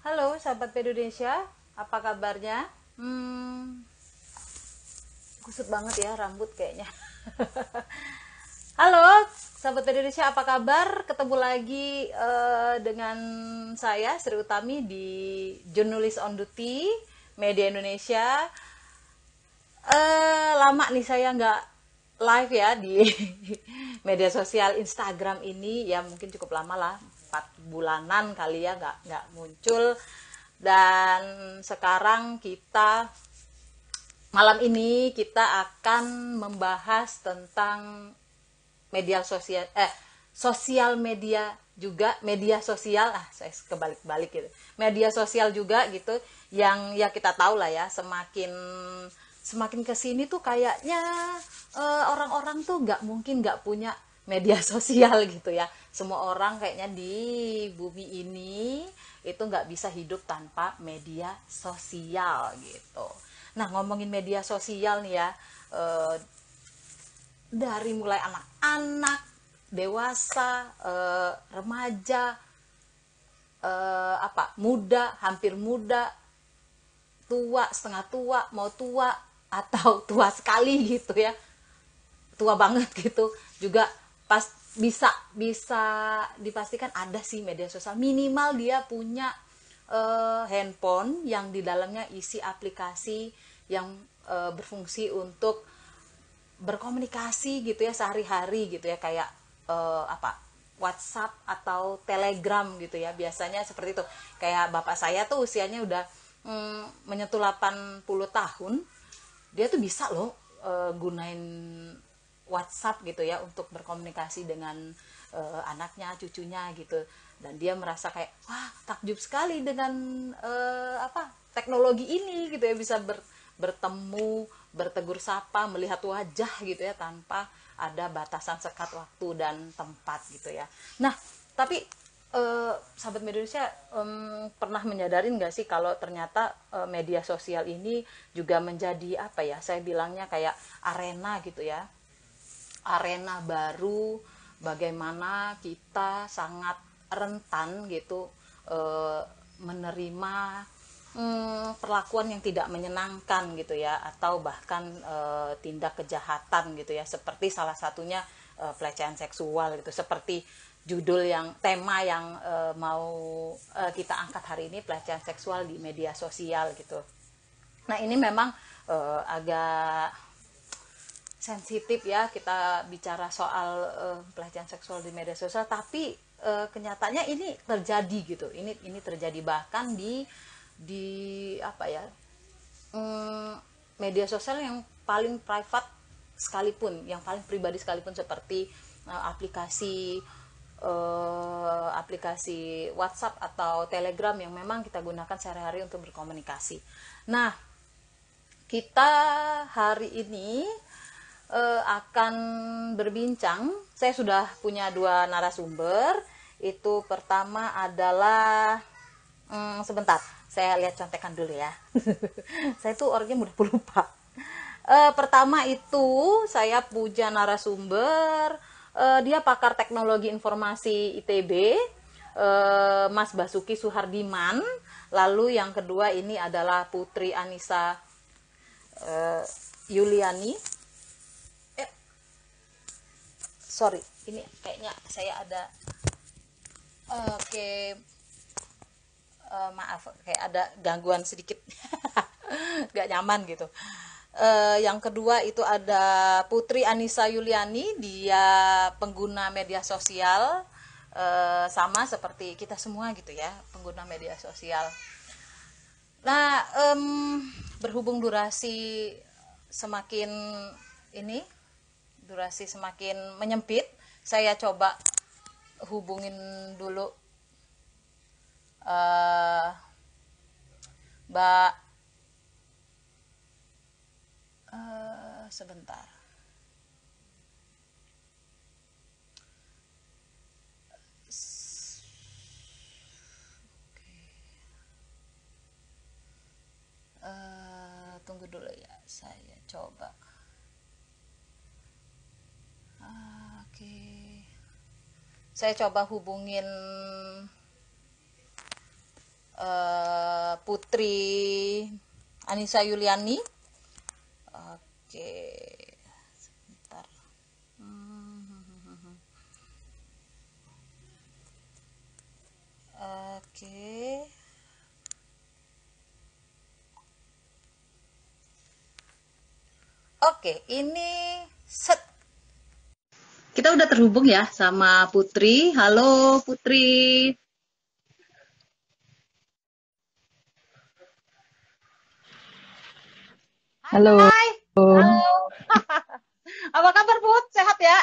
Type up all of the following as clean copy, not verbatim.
Halo sahabat Indonesia, apa kabarnya? Kusut banget ya rambut kayaknya. Halo sahabat Indonesia, apa kabar? Ketemu lagi dengan saya Sri Utami di Jurnalis on Duty Media Indonesia. Lama nih saya nggak live ya di media sosial Instagram ini, ya mungkin cukup lama lah, 4 bulanan kali ya nggak muncul. Dan sekarang malam ini kita akan membahas tentang media sosial, sosial media juga, media sosial, saya kebalik-balik gitu, media sosial juga gitu, yang ya kita tahu lah ya, semakin semakin kesini tuh kayaknya orang-orang tuh nggak mungkin nggak punya media sosial gitu ya. Semua orang kayaknya di bumi ini itu nggak bisa hidup tanpa media sosial gitu. Nah, ngomongin media sosial nih ya, eh, dari mulai anak-anak, dewasa, remaja, muda, hampir muda, tua, setengah tua, mau tua atau tua sekali gitu ya, tua banget gitu, juga pas bisa bisa dipastikan ada sih media sosial. Minimal dia punya handphone yang di dalamnya isi aplikasi yang berfungsi untuk berkomunikasi gitu ya sehari-hari gitu ya, kayak WhatsApp atau Telegram gitu ya, biasanya seperti itu. Kayak bapak saya tuh usianya udah menyentuh 80 tahun, dia tuh bisa loh gunain WhatsApp gitu ya untuk berkomunikasi dengan anaknya, cucunya gitu. Dan dia merasa kayak wah, takjub sekali dengan teknologi ini gitu ya, bisa bertemu, bertegur sapa, melihat wajah gitu ya, tanpa ada batasan sekat waktu dan tempat gitu ya. Nah, tapi sahabat media Indonesia, pernah menyadarin nggak sih kalau ternyata media sosial ini juga menjadi apa ya, saya bilangnya kayak arena gitu ya, arena baru bagaimana kita sangat rentan gitu eh, menerima perlakuan yang tidak menyenangkan gitu ya, atau bahkan tindak kejahatan gitu ya, seperti salah satunya pelecehan seksual gitu, seperti judul yang tema yang mau kita angkat hari ini, pelecehan seksual di media sosial gitu. Nah, ini memang agak sensitif ya kita bicara soal pelecehan seksual di media sosial, tapi kenyataannya ini terjadi gitu. Ini terjadi bahkan di apa ya, mm, media sosial yang paling private sekalipun, yang paling pribadi sekalipun, seperti aplikasi WhatsApp atau Telegram yang memang kita gunakan sehari-hari untuk berkomunikasi. Nah, kita hari ini akan berbincang. Saya sudah punya 2 narasumber. Itu pertama adalah sebentar, saya lihat contekan dulu ya. Saya tuh orangnya mudah lupa. Pertama itu saya punya narasumber, dia pakar teknologi informasi ITB, Mas Basuki Suhardiman. Lalu yang kedua ini adalah Putri Anissa Yuliani. Sorry, ini kayaknya saya ada oke, maaf, kayak ada gangguan sedikit. Gak nyaman gitu. Yang kedua itu ada Putri Anissa Yuliani, dia pengguna media sosial, sama seperti kita semua gitu ya, pengguna media sosial. Nah, berhubung semakin ini durasi semakin menyempit, saya coba hubungin dulu uh, Mbak, sebentar. Tunggu dulu ya, saya coba. Oke, saya coba hubungin Putri Anissa Yuliani. Oke, sebentar. Oke. Oke, ini set. Kita udah terhubung ya sama Putri. Halo Putri. Hai, Halo. hai. Halo. Apa kabar Put? Sehat ya?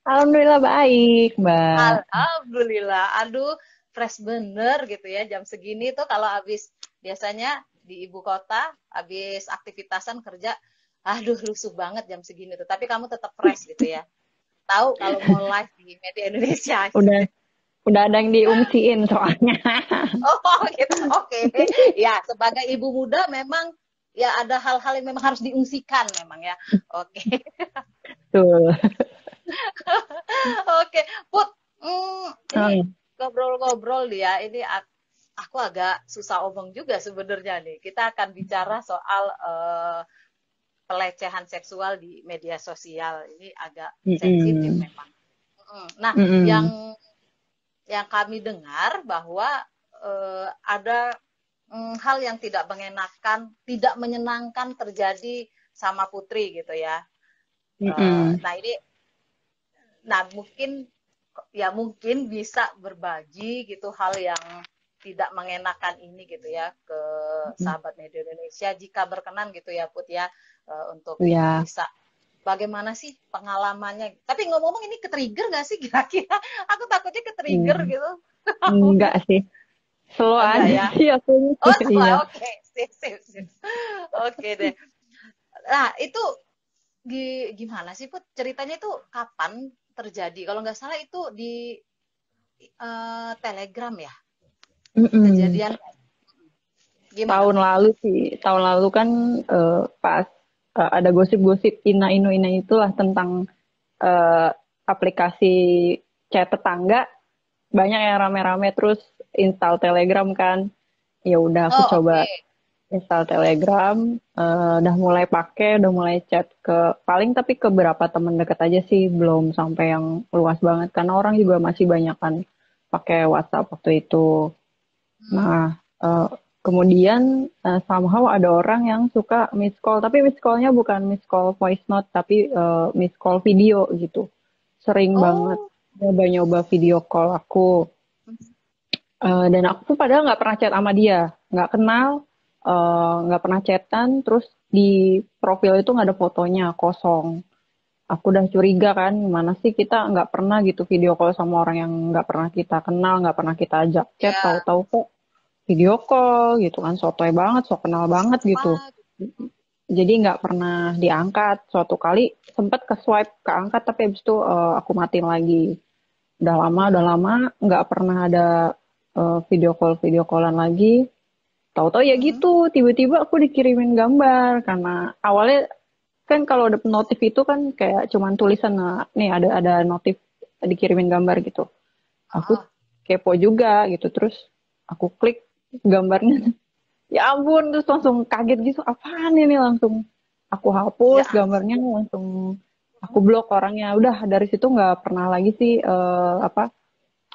Alhamdulillah baik, Mbak. Alhamdulillah. Aduh, fresh bener gitu ya. Jam segini tuh kalau habis biasanya di ibu kota, habis aktivitasan kerja, aduh lusuh banget jam segini tuh. Tapi kamu tetap fresh gitu ya. Tahu kalau mau live di media Indonesia. Udah udah ada yang diungsiin soalnya. Oh gitu, oke. Ya, sebagai ibu muda memang ya ada hal-hal yang memang harus diungsikan memang ya. Oke. Tuh. Oke, Put. Ini Hmm. ngobrol-ngobrol dia. Ini aku agak susah omong juga sebenarnya nih. Kita akan bicara soal pelecehan seksual di media sosial. Ini agak sensitif Mm-mm. memang. Nah, Mm-mm. yang kami dengar bahwa ada hal yang tidak mengenakan, tidak menyenangkan terjadi sama Putri gitu ya. Mm-mm. Nah ini, nah mungkin bisa berbagi gitu hal yang tidak mengenakan ini gitu ya ke sahabat media Indonesia jika berkenan gitu ya Put ya, untuk Ya, bisa bagaimana sih pengalamannya. Tapi ngomong-ngomong ini ke-trigger nggak sih kira-kira? Aku takutnya ke-trigger mm, gitu. enggak sih. Slow Enggak aja ya? sih aku. Oh, Iya. salah. Oke, sip, sip, sip. Oke deh. Nah, itu gimana sih, Put? Ceritanya itu kapan terjadi? Kalau nggak salah itu di Telegram ya, Mm-mm. kejadian gimana, Tahun Put? lalu sih, tahun lalu kan pas ada gosip-gosip Ina Inu Ina itulah tentang eh, aplikasi chat tetangga, banyak yang rame-rame terus install Telegram kan. Ya udah aku Oh, oke. coba install Telegram, udah mulai pakai, udah mulai chat ke paling tapi ke beberapa temen deket aja sih, belum sampai yang luas banget karena orang juga masih banyak kan pakai WhatsApp waktu itu. Hmm. Nah, eh, kemudian somehow ada orang yang suka miss call, tapi miss callnya bukan miss call voice note, tapi miss call video gitu. Sering banget Oh. nyoba-nyoba video call aku. Dan aku tuh padahal nggak pernah chat sama dia, nggak kenal, nggak pernah chatan, terus di profil itu nggak ada fotonya, kosong. Aku udah curiga kan, gimana sih kita nggak pernah gitu video call sama orang yang nggak pernah kita kenal, nggak pernah kita ajak chat, Ya, tahu-tahu kok video call gitu kan, sotoy banget, so kenal banget gitu. cepat. Jadi nggak pernah diangkat. Suatu kali sempet ke swipe keangkat, tapi abis itu aku matiin lagi. Udah Hmm. lama nggak pernah ada video callan lagi. Tahu-tahu ya Hmm. gitu, tiba-tiba aku dikirimin gambar karena awalnya kan kalau ada notif itu kan kayak cuman tulisan, nah, nih ada notif dikirimin gambar gitu. Aku Ah, kepo juga gitu, terus aku klik gambarnya. Ya ampun, terus langsung kaget gitu, apaan ini, langsung aku hapus ya. gambarnya, langsung aku blok orangnya. Udah dari situ nggak pernah lagi sih apa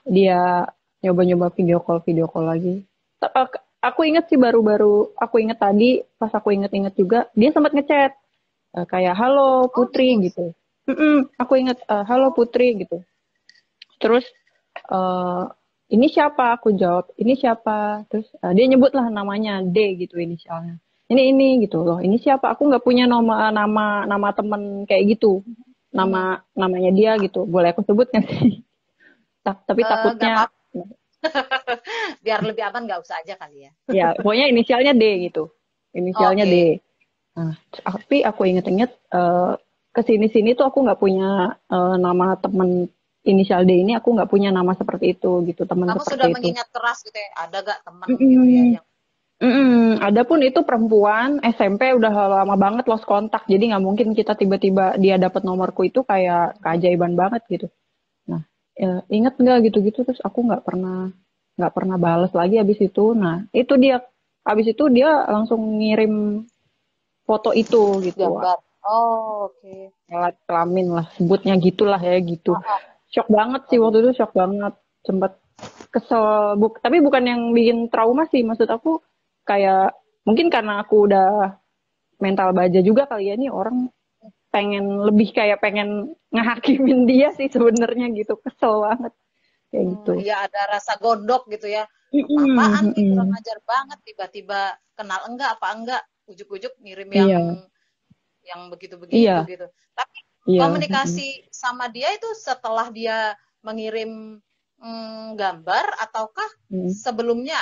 dia nyoba-nyoba video call lagi. Aku inget sih baru-baru aku inget tadi pas aku inget-inget juga dia sempat ngechat kayak halo Oh Putri gitu. gitu. Aku inget halo Oh. Putri gitu. Terus eh ini siapa? Aku jawab, ini siapa? Terus dia nyebut lah namanya D gitu inisialnya. Ini gitu loh. Ini siapa? Aku nggak punya nama nama nama temen kayak gitu. Mhm. Namanya dia gitu. Boleh aku sebut nggak sih? Tapi Nggak takutnya apa-apa. Biar lebih aman nggak usah aja kali ya. ya pokoknya inisialnya D gitu. Inisialnya D. Oke. Nah, tapi aku inget-inget kesini-sini tuh aku nggak punya nama temen inisial D ini, aku nggak punya nama seperti itu gitu, teman Kamu seperti sudah itu. mengingat keras gitu ya. Ada gak teman gitu ya Mm-mm. yang Adapun itu perempuan SMP udah lama banget lost kontak, jadi nggak mungkin kita tiba-tiba dia dapat nomorku itu kayak keajaiban banget gitu. Nah, inget nggak gitu-gitu terus aku nggak pernah. nggak pernah bales lagi abis itu. Nah itu dia, abis itu dia langsung ngirim foto itu gitu. Gambar. Oh, oke. Alat kelamin lah sebutnya, gitulah ya gitu. Aha. Shock banget sih waktu Waduh. itu, shock banget, sempet kesel. Tapi bukan yang bikin trauma sih, maksud aku kayak mungkin karena aku udah mental baja juga kali ya, nih orang pengen lebih kayak pengen ngehakimin dia sih sebenarnya gitu, kesel banget kayak gitu. Iya ada rasa gondok gitu ya. Apa-apaan Mm-mm, nih kurang mm-mm. ajar banget tiba-tiba kenal enggak apa enggak ujuk-ujuk ngirim yang Iya, begitu-begitu iya, gitu. Tapi iya. Mm-mm, komunikasi sama dia itu setelah dia mengirim gambar ataukah mm. sebelumnya?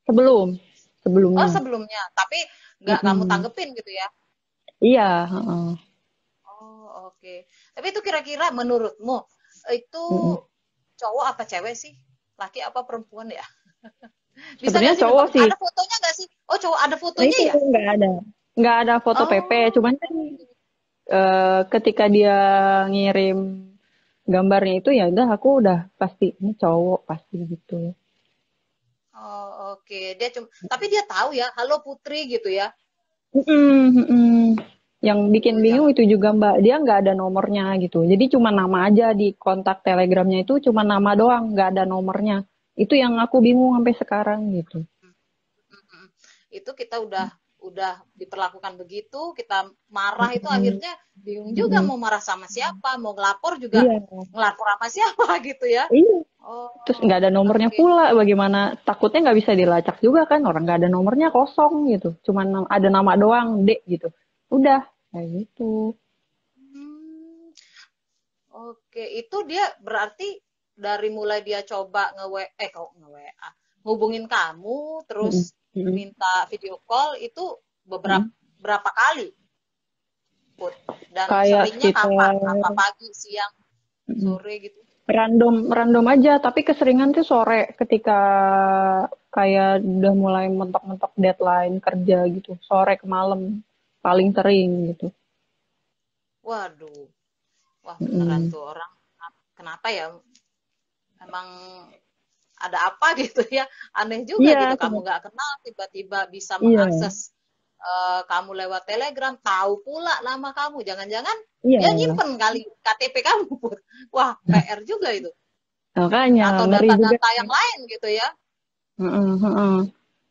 Sebelum, Oh sebelumnya. sebelumnya, tapi nggak kamu Mm-mm. tanggepin gitu ya? Iya, heeh. Oh oke. Tapi itu kira-kira menurutmu itu Mm-mm. cowok apa cewek sih? Laki apa perempuan ya? Bisa nggak Sebenarnya sih cowok nebak? sih. Ada fotonya nggak sih? Oh cowok ada Nah fotonya itu ya? nggak ada foto PP, Oh, cuman kan ketika dia ngirim gambarnya itu ya udah, aku udah pasti ini cowok pasti gitu. oh oke. Dia cuma, tapi dia tahu ya, halo Putri gitu ya. Mm-mm, mm-mm. Yang bikin bingung Jangan. itu juga Mbak, dia nggak ada nomornya gitu. Jadi cuma nama aja di kontak Telegramnya, itu cuma nama doang, nggak ada nomornya. Itu yang aku bingung sampai sekarang gitu. Mm-mm. Itu kita udah diperlakukan begitu, kita marah itu Mm-mm, akhirnya bingung juga mm-mm. mau marah sama siapa, mau ngelapor juga Iya, ngelapor sama siapa gitu ya. iya. Oh, Terus nggak ada nomornya oke. pula, bagaimana? Takutnya nggak bisa dilacak juga kan, orang nggak ada nomornya, kosong gitu. Cuman ada nama doang, D gitu. Udah, kayak gitu. Hmm, oke, itu dia berarti dari mulai dia coba kok nge-WA, hubungin kamu terus Mm-mm, mm-mm, minta video call itu beberapa mm-mm. berapa kali, Put? Dan Kayak seringnya kapan? sekitar Apa pagi, siang, mm-mm, sore gitu? random random aja, tapi keseringan tuh sore ketika kayak udah mulai mentok-mentok deadline kerja gitu, sore ke malam paling sering gitu. Waduh, wah beneran Mm-mm. tuh orang kenapa ya? Emang ada apa gitu ya? Aneh juga gitu. Iya, Kamu nggak kenal tiba-tiba bisa iya, mengakses kamu lewat Telegram, tahu pula nama kamu. Jangan-jangan iya. dia nyimpen kali KTP kamu, Put. Wah, PR juga itu. Makanya Atau ngeri juga. data-data yang lain gitu ya. Heeh, heeh.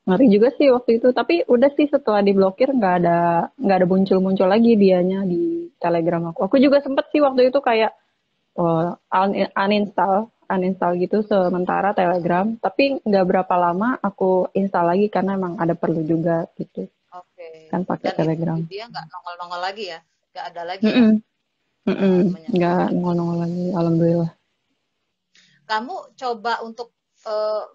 Ngeri juga sih waktu itu. Tapi udah sih, setelah diblokir nggak ada muncul-muncul lagi dianya di Telegram aku. Aku juga sempet sih waktu itu kayak uninstall uninstall gitu sementara Telegram. Tapi nggak berapa lama aku install lagi karena emang ada perlu juga gitu. Oke. Kan pakai Dan Telegram. dia nggak nongol-nongol lagi ya. Nggak ada lagi ya Mm-mm, mm-mm. menyentuh. Nggak nongol-nongol lagi. Alhamdulillah. Kamu coba untuk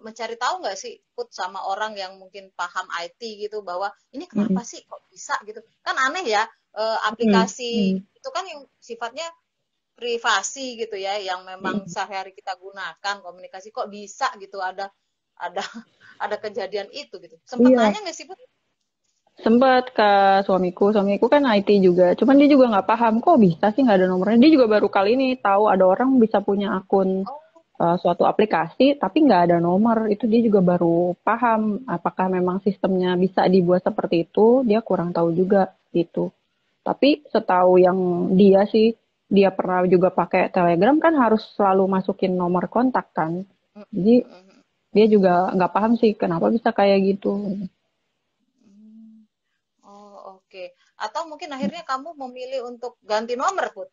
mencari tahu nggak sih, Put, sama orang yang mungkin paham IT gitu bahwa ini Mm-mm, kenapa sih kok bisa gitu? Kan aneh ya, mm-mm, aplikasi mm-mm. itu kan yang sifatnya privasi gitu ya, yang memang Mm-mm. sehari-hari kita gunakan komunikasi kok bisa gitu ada ada kejadian itu gitu. Sempet Iya, nanya nggak sih, Put? sempat ke suamiku kan IT juga, cuman dia juga nggak paham kok bisa sih nggak ada nomornya. Dia juga baru kali ini tahu ada orang bisa punya akun Oh, suatu aplikasi tapi nggak ada nomor. Itu dia juga baru paham, apakah memang sistemnya bisa dibuat seperti itu, dia kurang tahu juga gitu. Tapi setahu yang dia sih, dia pernah juga pakai Telegram kan harus selalu masukin nomor kontak kan. mm, Jadi mm, mm, mm. dia juga nggak paham sih kenapa bisa kayak gitu. Hmm. Oh, oke. Atau mungkin akhirnya kamu memilih untuk ganti nomor, Put?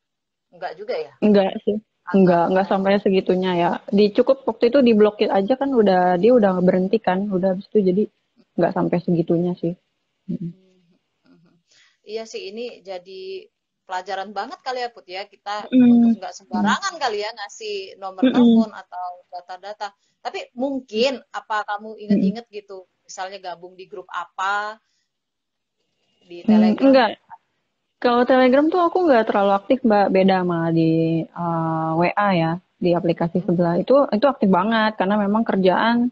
Enggak juga ya? Enggak sih. Atau Enggak sampai segitunya ya. Cukup waktu itu diblokir aja kan, dia udah berhenti kan, udah habis itu, jadi nggak sampai segitunya sih. Mm. Mhm. Iya sih ini jadi pelajaran banget kali ya Put ya kita untuk Mm. nggak Mm. sembarangan kali ya ngasih nomor Mm-mm. telepon atau data-data. Tapi mungkin apa kamu Mm-mm. inget-inget gitu, misalnya gabung di grup apa di Telegram? Enggak. Kalau Telegram tuh aku nggak terlalu aktif, Mbak. Beda sama di WA ya, di aplikasi Hmm? sebelah. Itu aktif banget karena memang kerjaan,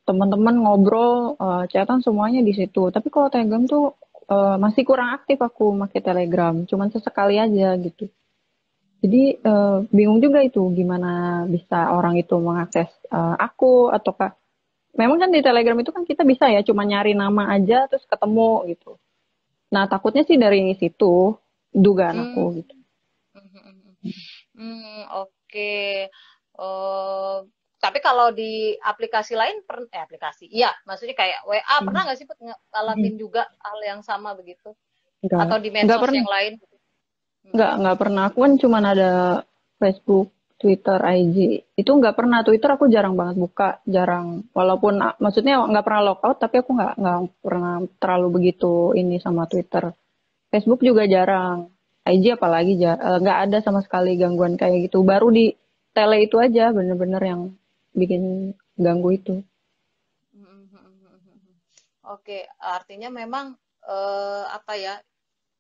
teman-teman ngobrol, chatan semuanya di situ. Tapi kalau Telegram tuh masih kurang aktif aku pakai Telegram. Cuman sesekali aja gitu. Jadi bingung juga itu gimana bisa orang itu mengakses aku, ataukah memang kan di Telegram itu kan kita bisa ya cuma nyari nama aja terus ketemu gitu. Nah, takutnya sih dari situ dugaan aku Hmm. gitu. Oke. Eh, tapi kalau di aplikasi lain, aplikasi, iya, maksudnya kayak WA, pernah Hmm. nggak sih Put, ngalamin juga hal yang sama begitu? Enggak, Atau di enggak medsos pernah. yang lain? Mm-mm. Enggak pernah. Aku kan cuma ada Facebook, Twitter, IG. Itu enggak pernah. Twitter aku jarang banget buka, jarang. Walaupun maksudnya enggak pernah lockout, tapi aku enggak pernah terlalu begitu ini sama Twitter. Facebook juga jarang. IG apalagi enggak ada sama sekali gangguan kayak gitu. Baru di tele itu aja bener-bener yang bikin ganggu itu. Oke, artinya memang apa ya,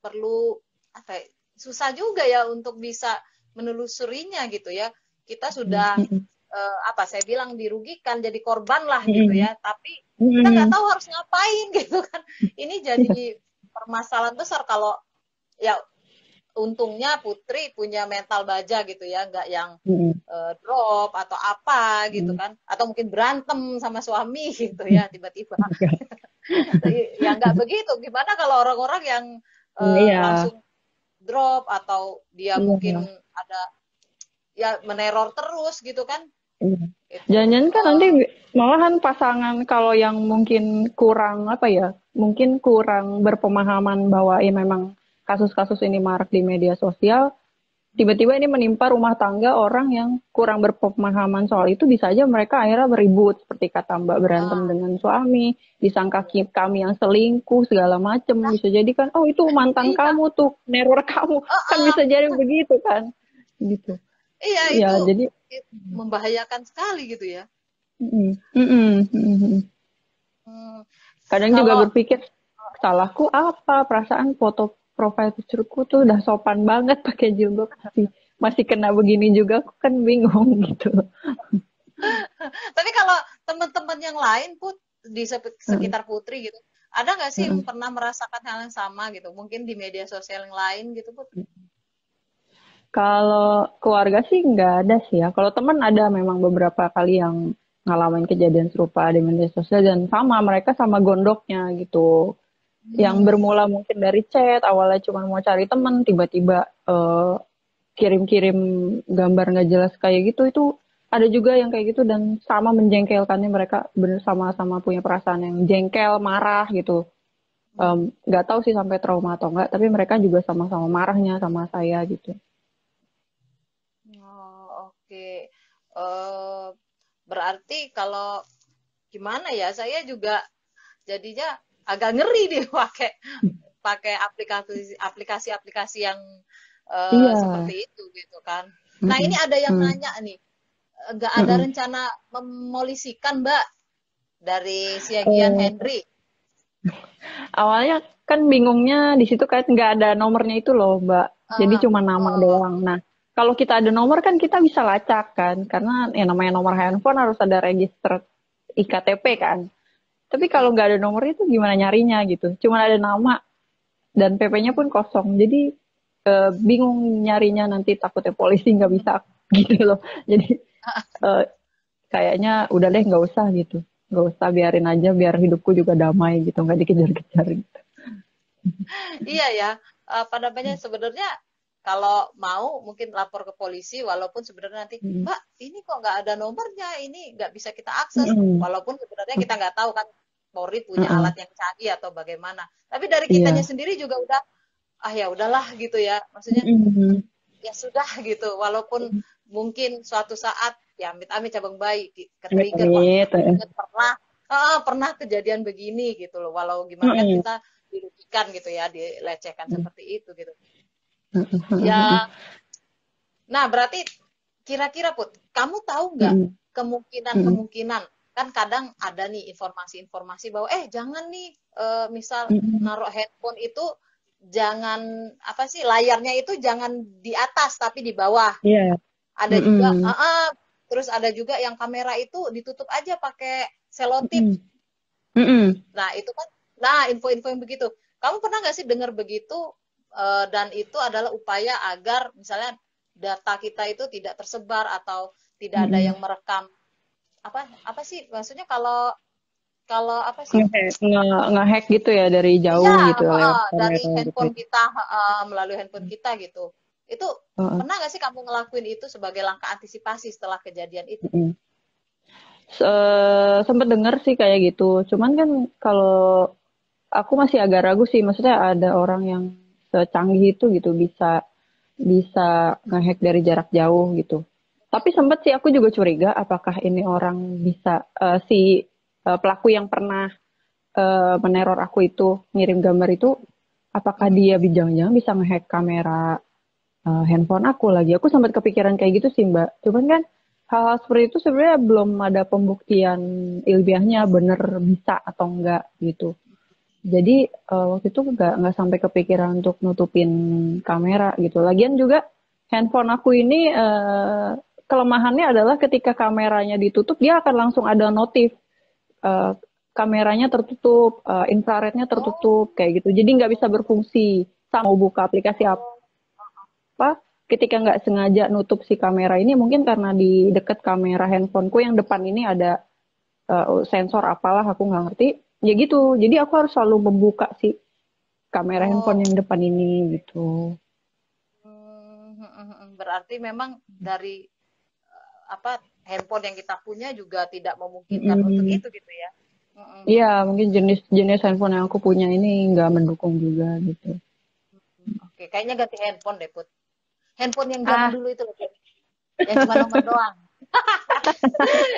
perlu apa ya, susah juga ya untuk bisa menelusurinya gitu ya. Kita sudah Mm-mm. apa saya bilang dirugikan jadi korban lah gitu Mm-mm. ya. Tapi kita nggak Mm-mm. tahu harus ngapain gitu kan. Ini Iya. jadi permasalahan besar kalau ya untungnya Putri punya mental baja gitu ya, nggak yang Mm-mm. drop atau apa gitu Mm-mm. kan, atau mungkin berantem sama suami gitu ya tiba-tiba. Ya nggak begitu. Gimana kalau orang-orang yang Iya. langsung drop atau dia mungkin Iya. ada ya meneror terus gitu kan? Iya. Itu Jangan kan nanti malahan pasangan kalau yang mungkin kurang apa ya, mungkin kurang berpemahaman bahwa ya memang kasus-kasus ini marak di media sosial, tiba-tiba ini menimpa rumah tangga orang yang kurang berpemahaman soal itu, bisa aja mereka akhirnya beribut seperti kata Mbak, berantem ah, dengan suami, disangka iya. kami yang selingkuh segala macem, Nah, bisa jadi kan oh itu mantan iya, kamu tuh neror kamu, kan ah, bisa jadi begitu kan gitu iya ya. itu Jadi membahayakan sekali gitu ya. mm, mm, mm, mm. Hmm, Kadang juga kalau berpikir, salahku apa? Perasaan foto profile pictureku tuh udah sopan banget pakai jilbab, masih kena begini juga, aku kan bingung gitu. tapi kalau teman-teman yang lain Put di Heeh, sekitar Putri gitu, ada nggak sih heeh. yang pernah merasakan hal yang sama gitu? Mungkin di media sosial yang lain gitu Put? Kalau keluarga sih nggak ada sih ya. Kalau teman ada memang beberapa kali yang ngalamin kejadian serupa di media sosial dan sama mereka sama gondoknya gitu. Yang Hmm. bermula mungkin dari chat, awalnya cuma mau cari teman, tiba-tiba kirim-kirim gambar nggak jelas kayak gitu, itu ada juga yang kayak gitu dan sama menjengkelkannya, mereka bener sama-sama punya perasaan yang jengkel, marah gitu. Nggak tahu sih sampai trauma atau enggak, tapi mereka juga sama-sama marahnya sama saya gitu. Oh, oke. Eh, berarti kalau gimana ya, saya juga jadinya agak ngeri nih pakai pakai aplikasi-aplikasi yang Iya. seperti itu gitu kan. Nah, ini Mm-mm. ada yang Mm. nanya nih, nggak ada Mm-mm. rencana memolisikan Mbak dari Siagian Eh, Henry? awalnya kan bingungnya di situ kan nggak ada nomornya itu loh, Mbak. Jadi Ah, cuma nama oh, doang. Nah, kalau kita ada nomor kan kita bisa lacak kan, karena ya namanya nomor handphone harus ada register IKTP kan. Tapi kalau mm-mm. nggak ada nomor itu gimana nyarinya gitu? Cuma ada nama dan PP-nya pun kosong. Jadi bingung nyarinya, nanti takutnya polisi nggak bisa gitu loh. Jadi eh, kayaknya udah deh nggak usah gitu. Nggak usah, biarin aja biar hidupku juga damai gitu, nggak dikejar-kejar gitu. Iya ya, apa namanya sebenarnya kalau mau mungkin lapor ke polisi walaupun sebenarnya nanti Mm. Mbak ini kok nggak ada nomornya, ini nggak bisa kita akses Mm-mm. walaupun sebenarnya kita nggak tahu kan Polri punya Mm-mm. alat yang canggih atau bagaimana. Tapi dari kitanya Iya. sendiri juga udah ah ya udahlah gitu ya. Maksudnya Mm-mm. ya sudah gitu walaupun mungkin suatu saat ya amit-amit cabang bayi ke trigger wah Amit-amit. aku ingat pernah pernah kejadian begini gitu loh walau gimana kan Mm-mm. kita dirugikan gitu ya dilecehkan seperti itu gitu Mm-mm. ya. Nah berarti kira-kira Put kamu tahu nggak Mm-mm. Mm-mm. kemungkinan kan kadang ada nih informasi-informasi bahwa jangan nih misal Mm-mm. naruh handphone itu jangan apa sih layarnya itu jangan di atas tapi di bawah. Iya. Ada juga, Mm-mm. terus ada juga yang kamera itu ditutup aja pakai selotip. Mm-mm. Mm-mm. Nah, itu kan, nah info-info yang begitu. Kamu pernah nggak sih dengar begitu? Dan itu adalah upaya agar misalnya data kita itu tidak tersebar atau tidak ada Mm-mm. yang merekam apa sih maksudnya kalau kalau apa sih? Ngehack gitu ya dari Iya, jauh gitu lewat dari kamera gitu handphone ya. kita, melalui handphone kita gitu. Itu Heeh. pernah nggak sih kamu ngelakuin itu sebagai langkah antisipasi setelah kejadian itu? Mm. Sempet denger sih kayak gitu. Cuman kan kalau aku masih agak ragu sih, maksudnya ada orang yang secanggih itu gitu bisa bisa ngehack dari jarak jauh gitu. Tapi sempet sih aku juga curiga apakah ini orang bisa si pelaku yang pernah meneror aku itu ngirim gambar itu apakah Mhm. dia jangan-jangan bisa ngehack kamera handphone aku lagi. Aku sempat kepikiran kayak gitu sih Mbak. Cuman kan hal-hal seperti itu sebenarnya belum ada pembuktian ilmiahnya bener bisa atau enggak gitu. Jadi waktu itu nggak sampai kepikiran untuk nutupin kamera gitu. Lagian juga handphone aku ini kelemahannya adalah ketika kameranya ditutup dia akan langsung ada notif eh, kameranya tertutup, infrarednya Oh, tertutup kayak gitu. Jadi nggak bisa berfungsi. Sama mau buka aplikasi oh, apa, ketika nggak sengaja nutup si kamera ini mungkin karena di deket kamera handphoneku yang depan ini ada sensor apalah aku nggak ngerti. Ya gitu. Jadi aku harus selalu membuka si kamera handphone oh. yang depan ini gitu. Berarti memang dari apa handphone yang kita punya juga tidak memungkinkan untuk Mm-mm. itu gitu ya. Mhm, Iya, mhm, mungkin jenis-jenis handphone yang aku punya ini nggak mendukung juga gitu. Oke, kayaknya ganti handphone deh, Put. Handphone yang zaman Ah, dulu itu loh, Put. Yang cuma nomor doang.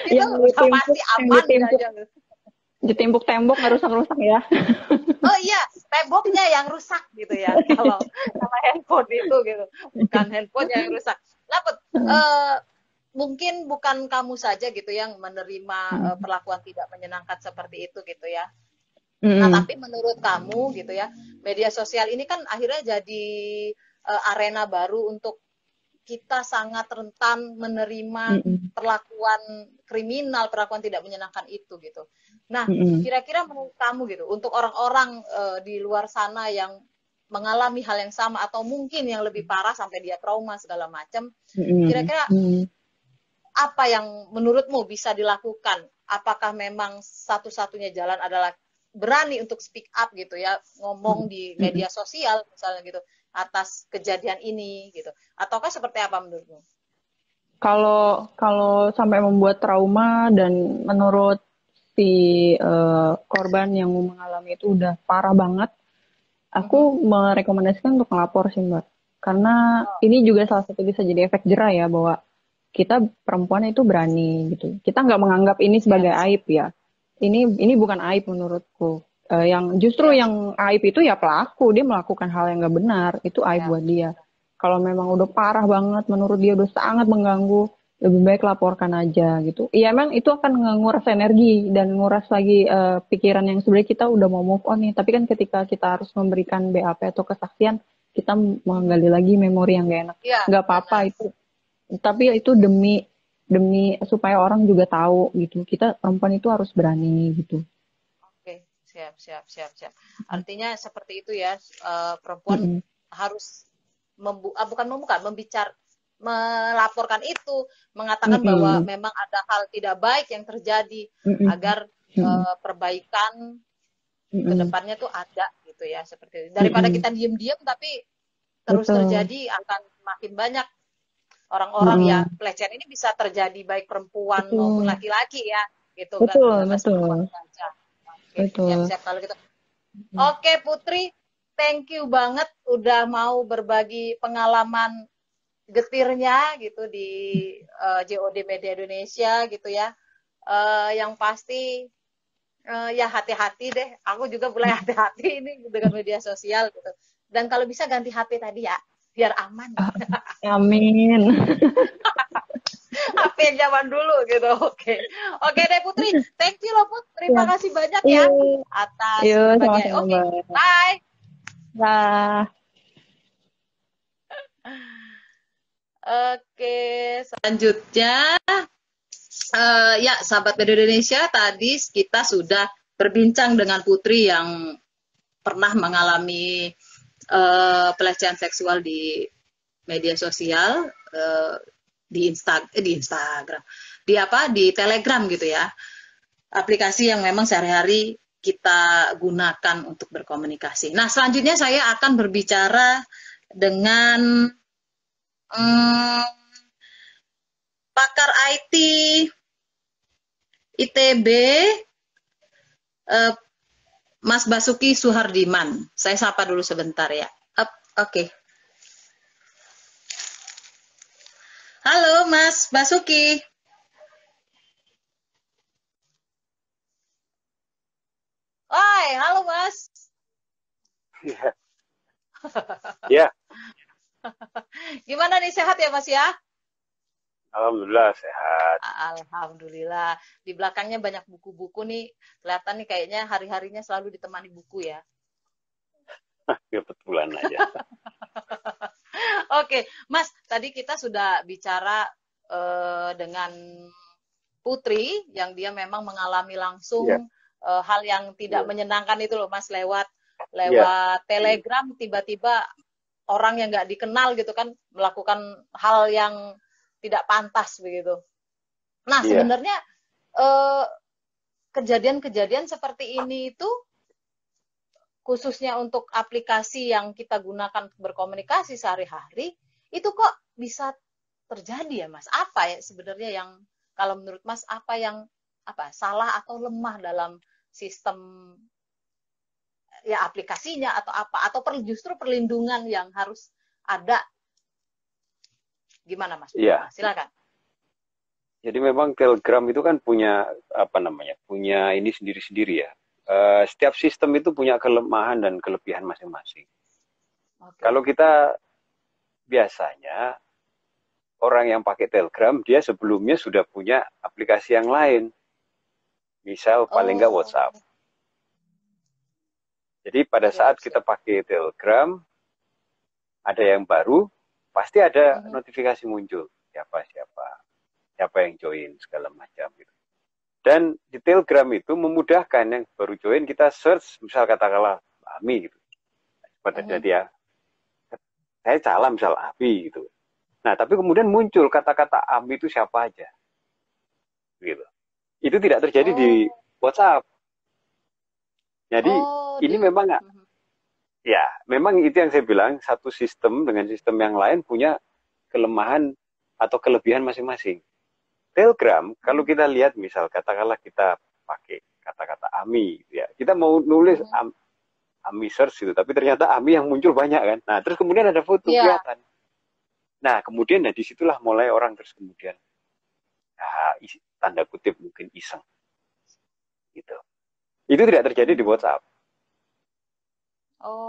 Itu yang udah pasti aman ditimpuk, aja. ditimpuk tembok nggak rusak-rusak ya. Oh iya, temboknya yang rusak gitu ya. Kalau sama handphone itu gitu, bukan handphone yang rusak. Nah, Put, eh, mungkin bukan kamu saja gitu yang menerima perlakuan tidak menyenangkan seperti itu gitu ya. Nah, Mm-mm. tapi menurut kamu gitu ya, media sosial ini kan akhirnya jadi arena baru untuk kita sangat rentan menerima Mm-mm. perlakuan kriminal, perlakuan tidak menyenangkan itu gitu. Nah, Mm-mm. kira-kira menurut kamu gitu, untuk orang-orang di luar sana yang mengalami hal yang sama atau mungkin yang lebih parah sampai dia trauma segala macam, Mm-mm. kira-kira Mm-mm. apa yang menurutmu bisa dilakukan? Apakah memang satu-satunya jalan adalah berani untuk speak up gitu ya, ngomong di Mm-mm. media sosial misalnya gitu atas kejadian ini gitu. Ataukah seperti apa menurutmu? Kalau kalau sampai membuat trauma dan menurut si korban yang mengalami itu udah parah banget, aku Mhm. merekomendasikan untuk melapor sih Mbak. Karena Oh, ini juga salah satu bisa jadi efek jerah ya bahwa kita perempuan itu berani gitu. Kita nggak menganggap ini siap, sebagai aib ya. Ini bukan aib menurutku. Yang justru siap, yang aib itu ya pelaku dia melakukan hal yang nggak benar itu aib siap. buat dia. Kalau memang udah parah banget menurut dia udah sangat mengganggu lebih baik laporkan aja gitu. Iya emang itu akan nguras energi dan nguras lagi pikiran yang sebenarnya kita udah mau move on nih. Tapi kan ketika kita harus memberikan BAP atau kesaksian kita Mhm. menggali lagi memori yang gak enak. Iya, Nggak apa-apa benar. itu tapi itu demi demi supaya orang juga tahu gitu kita perempuan itu harus berani gitu. Oke, siap, siap, siap, siap. Artinya seperti itu ya, perempuan Mm-mm. harus bukan membuka, melaporkan itu, mengatakan bahwa Mm-mm. memang ada hal tidak baik yang terjadi Mm-mm. agar Mm-mm. perbaikan ke Mm-mm. depannya tuh ada gitu ya, seperti itu. Daripada Mm-mm. kita diem-diem tapi terus Betul. terjadi akan makin banyak orang-orang ya Mm-mm. pelecehan ini bisa terjadi baik perempuan maupun Betul. laki-laki ya, gitu nggak Betul. sebatas perempuan Betul. saja. Oke, Betul. siap-siap kalau gitu. Oke Putri, thank you banget udah mau berbagi pengalaman getirnya gitu di JOD Media Indonesia gitu ya. Yang pasti ya hati-hati deh. Aku juga mulai hati-hati ini dengan media sosial gitu. Dan kalau bisa ganti HP tadi ya, biar aman. Ah, amin. HP yang zaman dulu gitu. Oke. Oke deh Putri, thank you loh Put. Ya. Terima kasih banyak ya Iya. atas Iya, berbagi. sama-sama, Oke, Mbak. bye. Dah. Oke, selanjutnya ya sahabat Media Indonesia tadi kita sudah berbincang dengan Putri yang pernah mengalami pelecehan seksual di media sosial di Instagram di apa di Telegram gitu ya. Aplikasi yang memang sehari-hari kita gunakan untuk berkomunikasi. Nah, selanjutnya saya akan berbicara dengan pakar IT ITB, Mas Basuki Suhardiman. Saya sapa dulu sebentar ya. Oke. Halo Mas Basuki. Hai, halo Mas. Iya. Ya, Gimana nih, sehat ya Mas ya? alhamdulillah sehat. Alhamdulillah. Di belakangnya banyak buku-buku nih. Kelihatan nih kayaknya hari-harinya selalu ditemani buku ya. Kebetulan aja. Oke, Mas, tadi kita sudah bicara dengan Putri yang dia memang mengalami langsung Iya. hal yang tidak Iya. menyenangkan itu loh, Mas, lewat Iya. Telegram tiba-tiba orang yang nggak dikenal gitu kan melakukan hal yang tidak pantas begitu. Nah, Iya. sebenarnya kejadian-kejadian seperti ini itu khususnya untuk aplikasi yang kita gunakan berkomunikasi sehari-hari, itu kok bisa terjadi ya Mas? Apa ya sebenarnya yang, kalau menurut Mas, apa yang salah atau lemah dalam sistem ya aplikasinya atau apa? Atau justru perlindungan yang harus ada? Gimana Mas? Iya. Silakan. Jadi memang Telegram itu kan punya punya ini sendiri-sendiri ya. Setiap sistem itu punya kelemahan dan kelebihan masing-masing. Oke. Kalau kita biasanya orang yang pakai Telegram, dia sebelumnya sudah punya aplikasi yang lain. Misal paling nggak WhatsApp. Jadi pada saat kita pakai Telegram, ada yang baru, pasti ada notifikasi muncul. Siapa yang join, segala macam. Gitu. Dan di Telegram itu memudahkan yang baru join, kita search, misal katakanlah Ami gitu. Seperti dia, saya salah misal Ami gitu. Nah, tapi kemudian muncul kata-kata Ami itu siapa aja. Gitu. Itu tidak terjadi di WhatsApp. Jadi ini memang ya, memang itu yang saya bilang, satu sistem dengan sistem yang lain punya kelemahan atau kelebihan masing-masing. Telegram, kalau kita lihat misal katakanlah kita pakai kata-kata Ami, ya kita mau nulis Ami search gitu, tapi ternyata Ami yang muncul banyak kan. Nah, terus kemudian ada foto kelihatan. Nah, kemudian disitulah mulai orang terus kemudian tanda kutip mungkin iseng, gitu. Itu tidak terjadi di WhatsApp.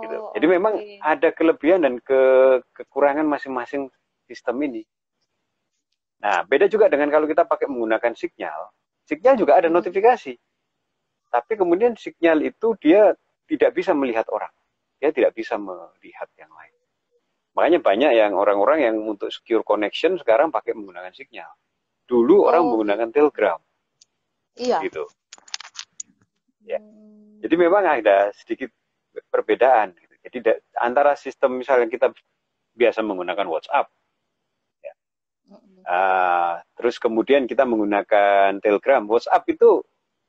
Gitu. Jadi memang ada kelebihan dan kekurangan masing-masing sistem ini. Nah, beda juga dengan kalau kita pakai menggunakan Signal. Signal juga ada notifikasi. Tapi kemudian Signal itu dia tidak bisa melihat orang. Dia tidak bisa melihat yang lain. Makanya banyak yang orang-orang yang untuk secure connection sekarang pakai menggunakan Signal. Dulu orang menggunakan Telegram. Iya. Gitu. Ya. Jadi memang ada sedikit perbedaan. Gitu. Jadi antara sistem misalnya kita biasa menggunakan WhatsApp, terus kemudian kita menggunakan Telegram. WhatsApp itu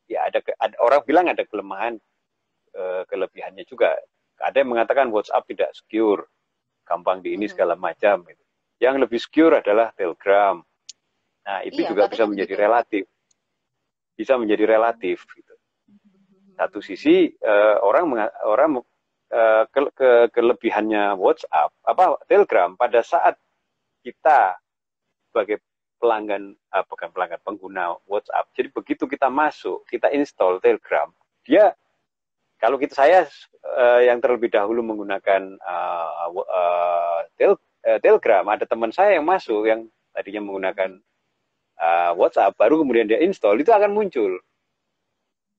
ya ada orang bilang ada kelemahan, kelebihannya juga. Ada yang mengatakan WhatsApp tidak secure, gampang di ini segala macam. Gitu. Yang lebih secure adalah Telegram. Nah itu juga bisa menjadi relatif, Gitu. Satu sisi orang kelebihannya WhatsApp, Telegram pada saat kita sebagai pengguna WhatsApp. Jadi begitu kita masuk, kita install Telegram, dia kalau saya yang terlebih dahulu menggunakan Telegram, ada teman saya yang masuk yang tadinya menggunakan WhatsApp, baru kemudian dia install, itu akan muncul.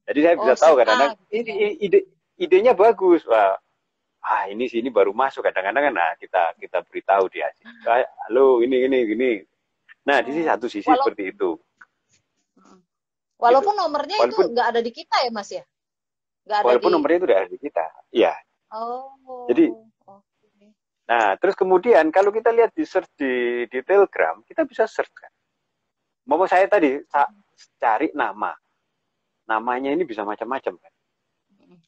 Jadi saya bisa tahu kadang-kadang ini idenya bagus, ini baru masuk kadang-kadang kan, kita beritahu dia, halo ini. Nah, di satu sisi seperti itu. Walaupun nomornya itu nggak ada di kita ya, Mas ya? Walaupun nomornya itu udah ada di kita, iya. Jadi, nah terus kemudian kalau kita lihat di search di Telegram, kita bisa search kan. mau saya tadi cari namanya ini bisa macam-macam kan.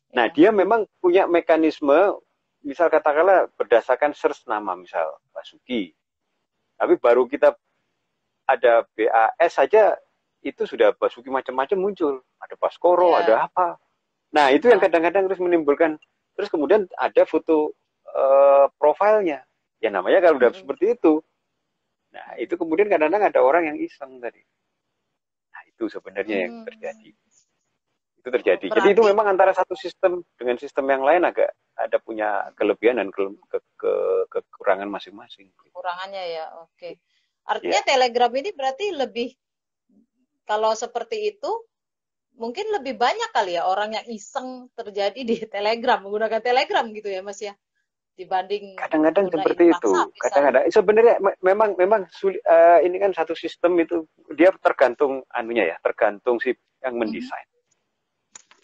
Nah, dia memang punya mekanisme, misal katakanlah berdasarkan search nama, misal Basuki. Tapi baru kita ada BAS saja, itu sudah Basuki macam-macam muncul. Ada Baskoro, ada apa. Nah, itu yang kadang-kadang terus menimbulkan, terus kemudian ada foto profilnya. Ya namanya kalau udah seperti itu. Nah, itu kemudian kadang-kadang ada orang yang iseng tadi. Nah, itu sebenarnya yang terjadi. Itu terjadi. Berarti, jadi itu memang antara satu sistem dengan sistem yang lain agak ada punya kelebihan dan kekurangan masing-masing. Kekurangannya ya, oke. Artinya Telegram ini berarti lebih, kalau seperti itu, mungkin lebih banyak kali ya orang yang iseng terjadi di Telegram, menggunakan Telegram gitu ya Mas ya, dibanding kadang-kadang seperti itu. Kadang-kadang sebenarnya memang sulit, ini kan satu sistem itu dia tergantung anunya ya, tergantung si yang mendesain.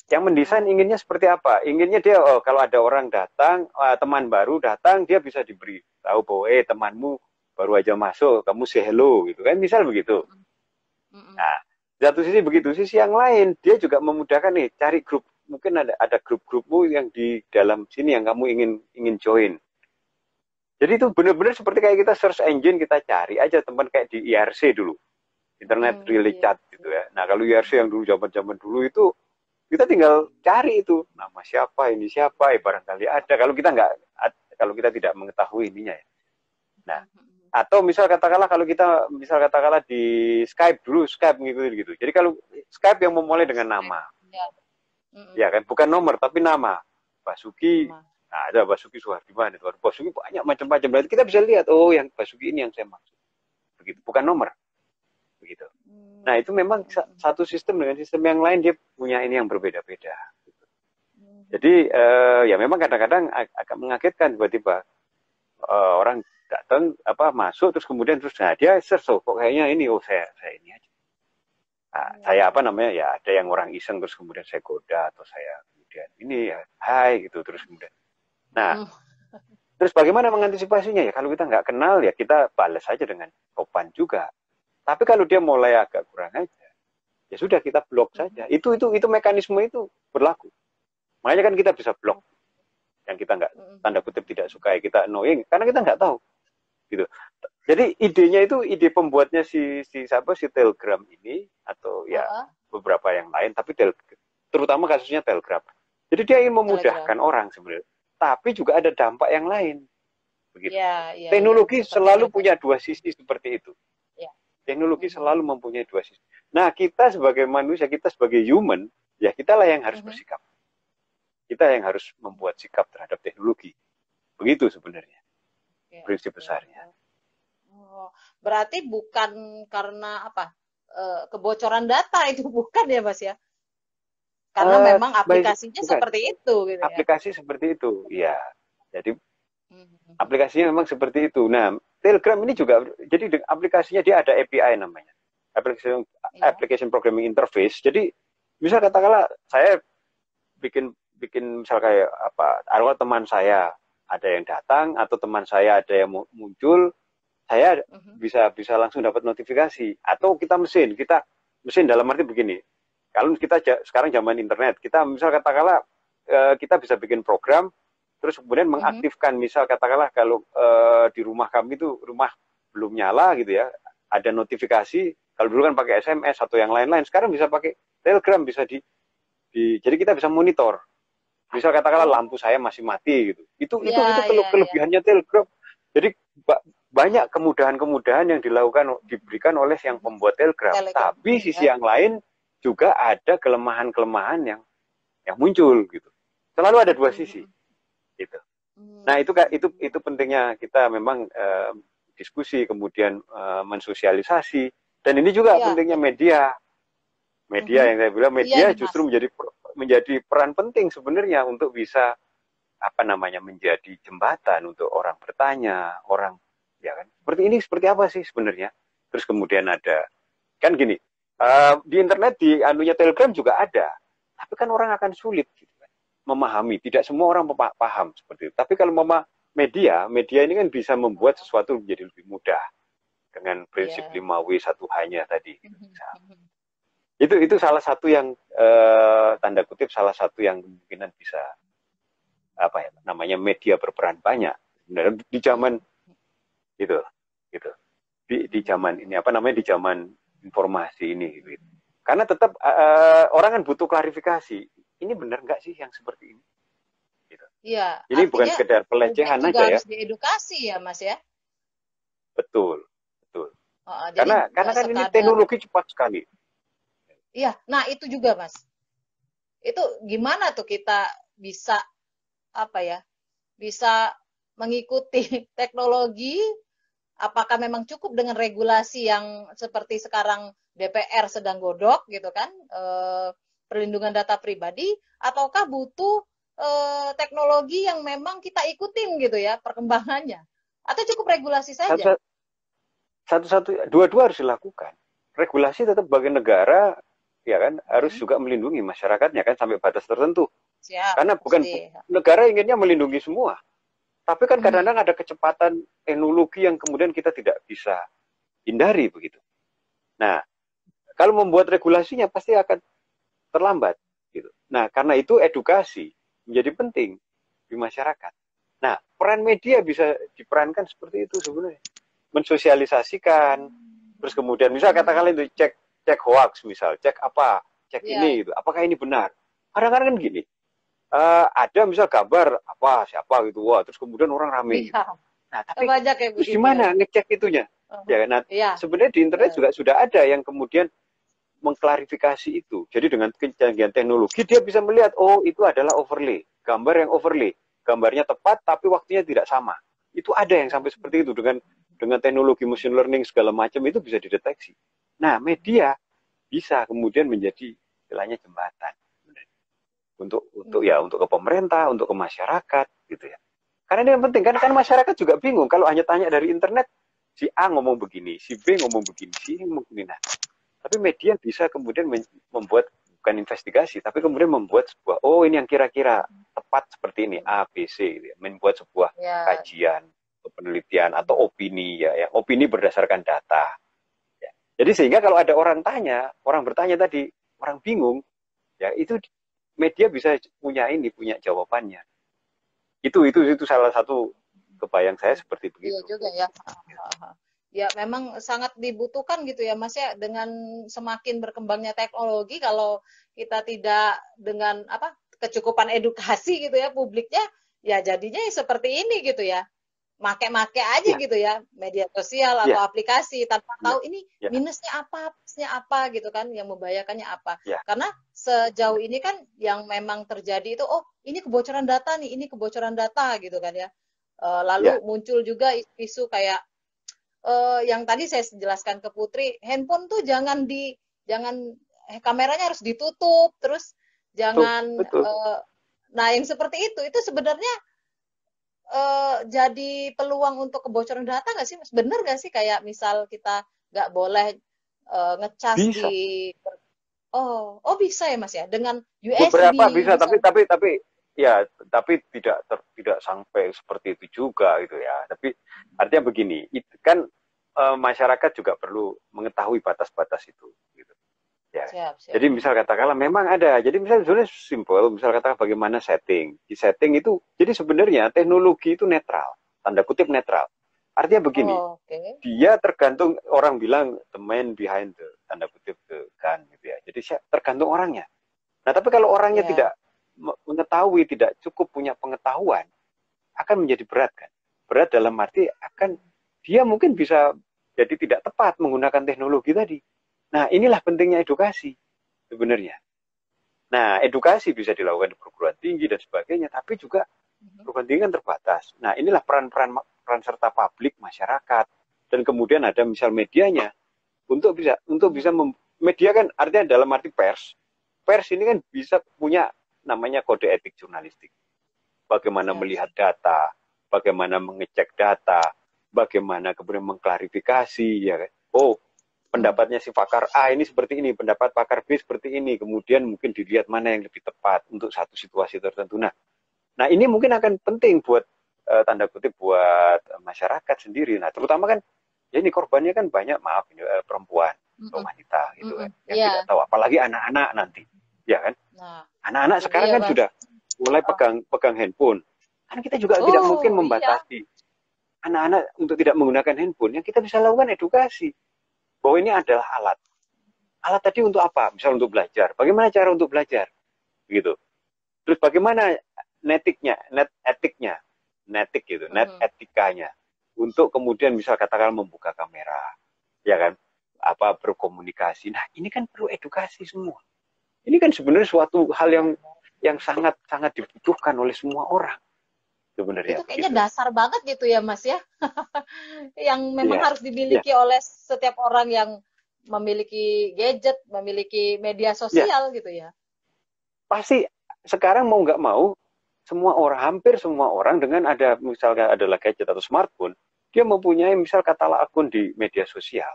Yang mendesain inginnya seperti apa? Inginnya dia kalau ada orang datang, teman baru datang, dia bisa diberi tahu bahwa temanmu baru aja masuk, kamu say hello gitu kan, misal begitu. Nah, satu sisi begitu, sisi yang lain dia juga memudahkan nih, cari grup, mungkin ada grup-grupmu yang di dalam sini yang kamu ingin join. Jadi itu benar-benar seperti kayak kita search engine, kita cari aja teman kayak di IRC dulu, Internet Relay Chat gitu ya. Nah, kalau IRC yang dulu zaman-zaman dulu itu kita tinggal cari itu nama siapa, ini siapa, barangkali ada. Kalau kita tidak mengetahui ininya ya. Nah, atau misal katakanlah di Skype dulu, Skype gitu. Jadi kalau Skype yang memulai dengan nama, ya kan, bukan nomor tapi nama, Basuki. Nah, ada Basuki Suhardiman, itu Basuki banyak macam-macam. Berarti kita bisa lihat, yang Basuki ini yang saya maksud. Begitu, bukan nomor. Begitu. Nah, itu memang satu sistem dengan sistem yang lain dia punya ini yang berbeda-beda. Jadi ya memang kadang-kadang agak mengagetkan tiba-tiba orang datang masuk terus kemudian dia search kok kayaknya ini saya ini aja. Nah, saya ya ada yang orang iseng terus kemudian saya goda atau saya kemudian ini ya hai gitu terus kemudian. Nah, terus bagaimana mengantisipasinya ya kalau kita nggak kenal ya kita balas saja dengan sopan juga. Tapi kalau dia mulai agak kurang aja, ya sudah kita blok saja. Itu mekanisme itu berlaku. Makanya kan kita bisa blok yang kita nggak tanda kutip tidak suka, kita annoying karena kita nggak tahu, gitu. Jadi idenya itu ide pembuatnya si Telegram ini atau ya beberapa yang lain, tapi terutama kasusnya Telegram. Jadi dia ingin memudahkan orang sebenarnya, tapi juga ada dampak yang lain, begitu. Teknologi selalu punya dua sisi seperti itu. Teknologi selalu mempunyai dua sisi. Nah, kita sebagai manusia, kita sebagai human, ya kitalah yang harus bersikap. Kita yang harus membuat sikap terhadap teknologi. Begitu sebenarnya. Prinsip besarnya. Berarti bukan karena kebocoran data itu bukan ya, Mas ya? Karena memang aplikasinya seperti itu gitu ya. Aplikasi seperti itu, iya. Jadi aplikasinya memang seperti itu. Nah, Telegram ini juga, jadi aplikasinya dia ada API namanya, Application Programming Interface. Jadi, misal katakanlah saya bikin misal kayak teman saya ada yang datang atau teman saya ada yang muncul, saya bisa langsung dapat notifikasi. Atau kita mesin dalam arti begini. Kalau kita sekarang zaman internet, kita misal katakanlah kita bisa bikin program. Terus kemudian mengaktifkan, misal katakanlah kalau di rumah kami itu rumah belum nyala gitu ya, ada notifikasi. Kalau dulu kan pakai SMS atau yang lain-lain, sekarang bisa pakai Telegram, bisa jadi kita bisa monitor. Misal katakanlah lampu saya masih mati gitu. Itu kelebihannya Telegram. Jadi banyak kemudahan-kemudahan yang diberikan oleh yang pembuat Telegram. Tapi sisi yang lain juga ada kelemahan-kelemahan yang muncul gitu. Selalu ada dua sisi. Gitu. Nah, itu pentingnya kita memang diskusi, kemudian mensosialisasi, dan ini juga pentingnya media yang saya bilang, media justru menjadi peran penting sebenarnya untuk bisa menjadi jembatan untuk orang bertanya, orang ya kan seperti ini seperti apa sih sebenarnya. Terus kemudian ada kan gini, di internet di anunya Telegram juga ada, tapi kan orang akan sulit gitu memahami, tidak semua orang paham seperti itu. Tapi kalau media ini kan bisa membuat sesuatu menjadi lebih mudah. dengan prinsip Iya. 5W1H-nya tadi. Itu salah satu yang tanda kutip salah satu yang kemungkinan bisa apa ya namanya media berperan banyak sebenarnya di zaman gitu gitu di zaman ini apa namanya di zaman informasi ini gitu. Karena tetap orang kan butuh klarifikasi, ini benar nggak sih yang seperti ini gitu. Iya, Ini bukan artinya sekedar publik pelecehan juga aja ya. harus diedukasi ya, Mas ya. Betul betul Jadi karena nggak kan ini sekadar, teknologi cepat sekali. iya. Nah itu juga, Mas. Itu gimana tuh kita bisa apa ya? Bisa mengikuti teknologi? Apakah memang cukup dengan regulasi yang seperti sekarang DPR sedang godok gitu kan, perlindungan data pribadi, ataukah butuh teknologi yang memang kita ikutin gitu ya perkembangannya, atau cukup regulasi saja? Satu-satu dua-dua harus dilakukan. Regulasi tetap bagi negara ya kan harus juga melindungi masyarakatnya kan sampai batas tertentu. Siap, Karena bukan pasti. negara inginnya melindungi semua. Tapi kan kadang-kadang ada kecepatan teknologi yang kemudian kita tidak bisa hindari begitu. Nah, kalau membuat regulasinya pasti akan terlambat gitu. Nah, karena itu edukasi menjadi penting di masyarakat. Nah, peran media bisa diperankan seperti itu sebenarnya. Mensosialisasikan, terus kemudian misal katakanlah itu cek hoax misal, cek apa, cek ini gitu. Apakah ini benar? Kadang-kadang kan gini, ada misal gambar apa siapa gitu, wah terus kemudian orang rame. Gitu. Nah, tapi Banyak ya terus begitu gimana ya. ngecek itunya? Ya, nah, sebenarnya di internet juga sudah ada yang kemudian mengklarifikasi itu. Jadi dengan kecanggihan teknologi dia bisa melihat, oh itu adalah overlay, gambar yang overlay, gambarnya tepat tapi waktunya tidak sama. Itu ada yang sampai seperti itu dengan teknologi machine learning segala macam itu bisa dideteksi. Nah, media bisa kemudian menjadi istilahnya jembatan untuk ke pemerintah, untuk ke masyarakat gitu ya. Karena ini yang penting kan masyarakat juga bingung kalau hanya tanya dari internet si A ngomong begini, si B ngomong begini, si ini ngomong begini. Nah, tapi media bisa kemudian membuat bukan investigasi, tapi kemudian membuat sebuah ini yang kira-kira tepat seperti ini A, B, C, gitu ya. Membuat sebuah kajian, penelitian atau opini ya, yang opini berdasarkan data. Ya. Jadi sehingga kalau ada orang bertanya tadi, orang bingung, ya itu media bisa punya jawabannya. Itu salah satu kebayang saya seperti begitu. Iya juga ya. Ya memang sangat dibutuhkan gitu ya Mas ya, dengan semakin berkembangnya teknologi, kalau kita tidak dengan kecukupan edukasi gitu ya publiknya, ya jadinya seperti ini gitu ya. Make-make aja gitu ya media sosial atau aplikasi tanpa tahu ini minusnya apa, plusnya apa gitu kan, yang membahayakannya apa. Karena sejauh ini kan yang memang terjadi itu ini kebocoran data nih, ini kebocoran data gitu kan ya. Lalu muncul juga isu kayak yang tadi saya jelaskan ke Putri, handphone tuh jangan kameranya harus ditutup, terus jangan nah yang seperti itu sebenarnya jadi peluang untuk kebocoran data nggak sih Mas? Bener nggak sih kayak misal kita nggak boleh ngecas bisa. Bisa ya Mas ya, dengan USB beberapa bisa misalnya. tapi tidak sampai seperti itu juga gitu ya. Tapi artinya begini, itu kan masyarakat juga perlu mengetahui batas-batas itu gitu. Ya. Siap. Jadi misal katakanlah memang ada. Jadi misal sebenarnya simpel, misal katakan bagaimana setting. Di setting itu jadi sebenarnya teknologi itu netral, tanda kutip netral. Artinya begini, dia tergantung, orang bilang the man behind the tanda kutip the gun gitu ya. Jadi tergantung orangnya. Nah, tapi kalau orangnya tidak mengetahui, tidak cukup punya pengetahuan, akan menjadi berat kan. Berat dalam arti dia mungkin bisa jadi tidak tepat menggunakan teknologi tadi. Nah, inilah pentingnya edukasi sebenarnya. Nah, edukasi bisa dilakukan di perguruan tinggi dan sebagainya, tapi juga perguruan tinggi kan terbatas. Nah, inilah peran serta publik, masyarakat, dan kemudian ada misal medianya untuk bisa media kan artinya dalam arti pers. Pers ini kan bisa punya namanya kode etik jurnalistik. Bagaimana melihat data, bagaimana mengecek data, bagaimana kemudian mengklarifikasi ya kan. Pendapatnya si pakar A ini seperti ini, pendapat pakar B seperti ini, kemudian mungkin dilihat mana yang lebih tepat untuk satu situasi tertentu. Nah ini mungkin akan penting buat tanda kutip buat masyarakat sendiri. Nah terutama kan Ya ini korbannya kan banyak, maaf ini perempuan atau wanita gitu kan, yang tidak tahu, apalagi anak-anak nanti, ya kan? Nah, Anak-anak sekarang iya, kan Mas. sudah mulai pegang handphone. Kan kita juga tidak mungkin Iya. membatasi anak-anak untuk tidak menggunakan handphone. Yang kita bisa lakukan edukasi bahwa ini adalah alat. Alat tadi untuk apa? Misal untuk belajar. Bagaimana cara untuk belajar? Gitu. Terus bagaimana netik gitu, net etikanya untuk kemudian misal katakan membuka kamera, ya kan? Apa berkomunikasi. Nah, ini kan perlu edukasi semua. Ini kan sebenarnya suatu hal yang sangat dibutuhkan oleh semua orang sebenarnya. Itu kayaknya dasar banget gitu ya, Mas ya. Yang memang harus dimiliki oleh setiap orang yang memiliki gadget, memiliki media sosial gitu ya. Pasti sekarang mau nggak mau hampir semua orang dengan ada misalnya adalah gadget atau smartphone, dia mempunyai misal katakanlah akun di media sosial,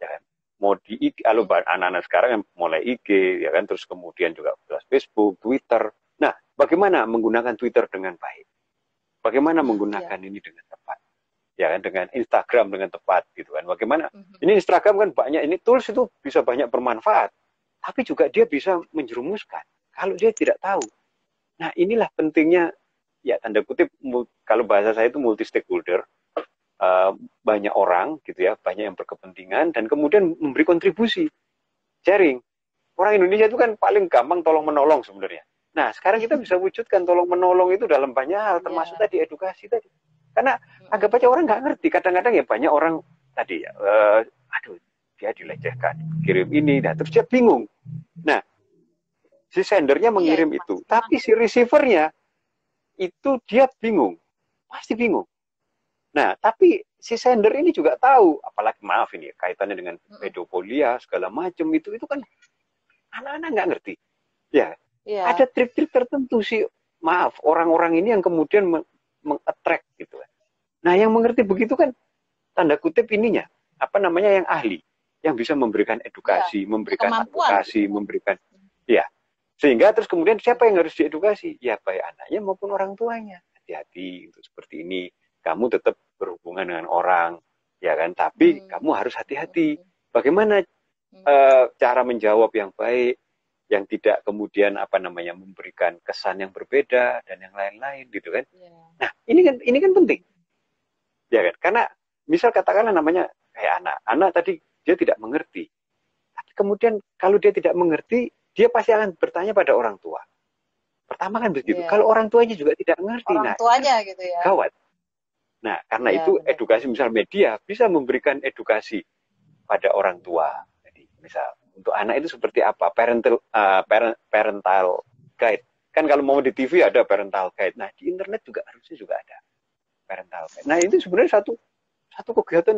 ya kan? Mau di IG, anak-anak sekarang yang mulai IG, ya kan, terus kemudian juga Facebook, Twitter. Nah, bagaimana menggunakan Twitter dengan baik? Bagaimana menggunakan ini dengan tepat? Ya kan, dengan Instagram dengan tepat gitu kan. Bagaimana? Ini Instagram kan banyak, ini tools itu bisa banyak bermanfaat, tapi juga dia bisa menjerumuskan kalau dia tidak tahu. Nah, inilah pentingnya, ya tanda kutip, kalau bahasa saya itu multi stakeholder, banyak orang gitu ya, banyak yang berkepentingan dan kemudian memberi kontribusi, sharing. Orang Indonesia itu kan paling gampang tolong menolong sebenarnya. Nah, sekarang kita bisa wujudkan tolong menolong itu dalam banyak hal, termasuk tadi edukasi tadi. Karena anggap aja orang nggak ngerti, kadang-kadang ya banyak orang tadi ya, aduh dia dilecehkan, kirim ini, nah terus dia bingung. Nah, si sendernya mengirim itu, tapi si receivernya itu dia bingung, pasti bingung. Nah, tapi si sender ini juga tahu, apalagi maaf ini kaitannya dengan pedofilia segala macam itu kan anak-anak nggak ngerti. Ya, ada trik-trik tertentu sih, maaf orang-orang ini yang kemudian meng-attract gitu. Nah, yang mengerti begitu kan tanda kutip ininya, apa namanya, yang ahli, yang bisa memberikan edukasi, memberikan advokasi, memberikan, ya. Sehingga terus kemudian siapa yang harus diedukasi? Ya baik anaknya maupun orang tuanya. Hati-hati untuk seperti ini. Kamu tetap berhubungan dengan orang, ya kan? Tapi kamu harus hati-hati. Bagaimana cara menjawab yang baik, yang tidak kemudian apa namanya memberikan kesan yang berbeda dan yang lain-lain gitu kan? Nah ini kan penting, ya kan? Karena misal katakanlah namanya kayak anak tadi dia tidak mengerti, tapi kemudian kalau dia tidak mengerti dia pasti akan bertanya pada orang tua. Pertama kan begitu. Kalau orang tuanya juga tidak mengerti, orang tuanya gitu ya. Gawat. Nah, karena itu edukasi misal media bisa memberikan edukasi pada orang tua. Jadi misal untuk anak itu seperti apa? Parental guide. Kan kalau mau di TV ada parental guide. Nah, di internet juga harusnya juga ada parental guide. Nah, itu sebenarnya satu kegiatan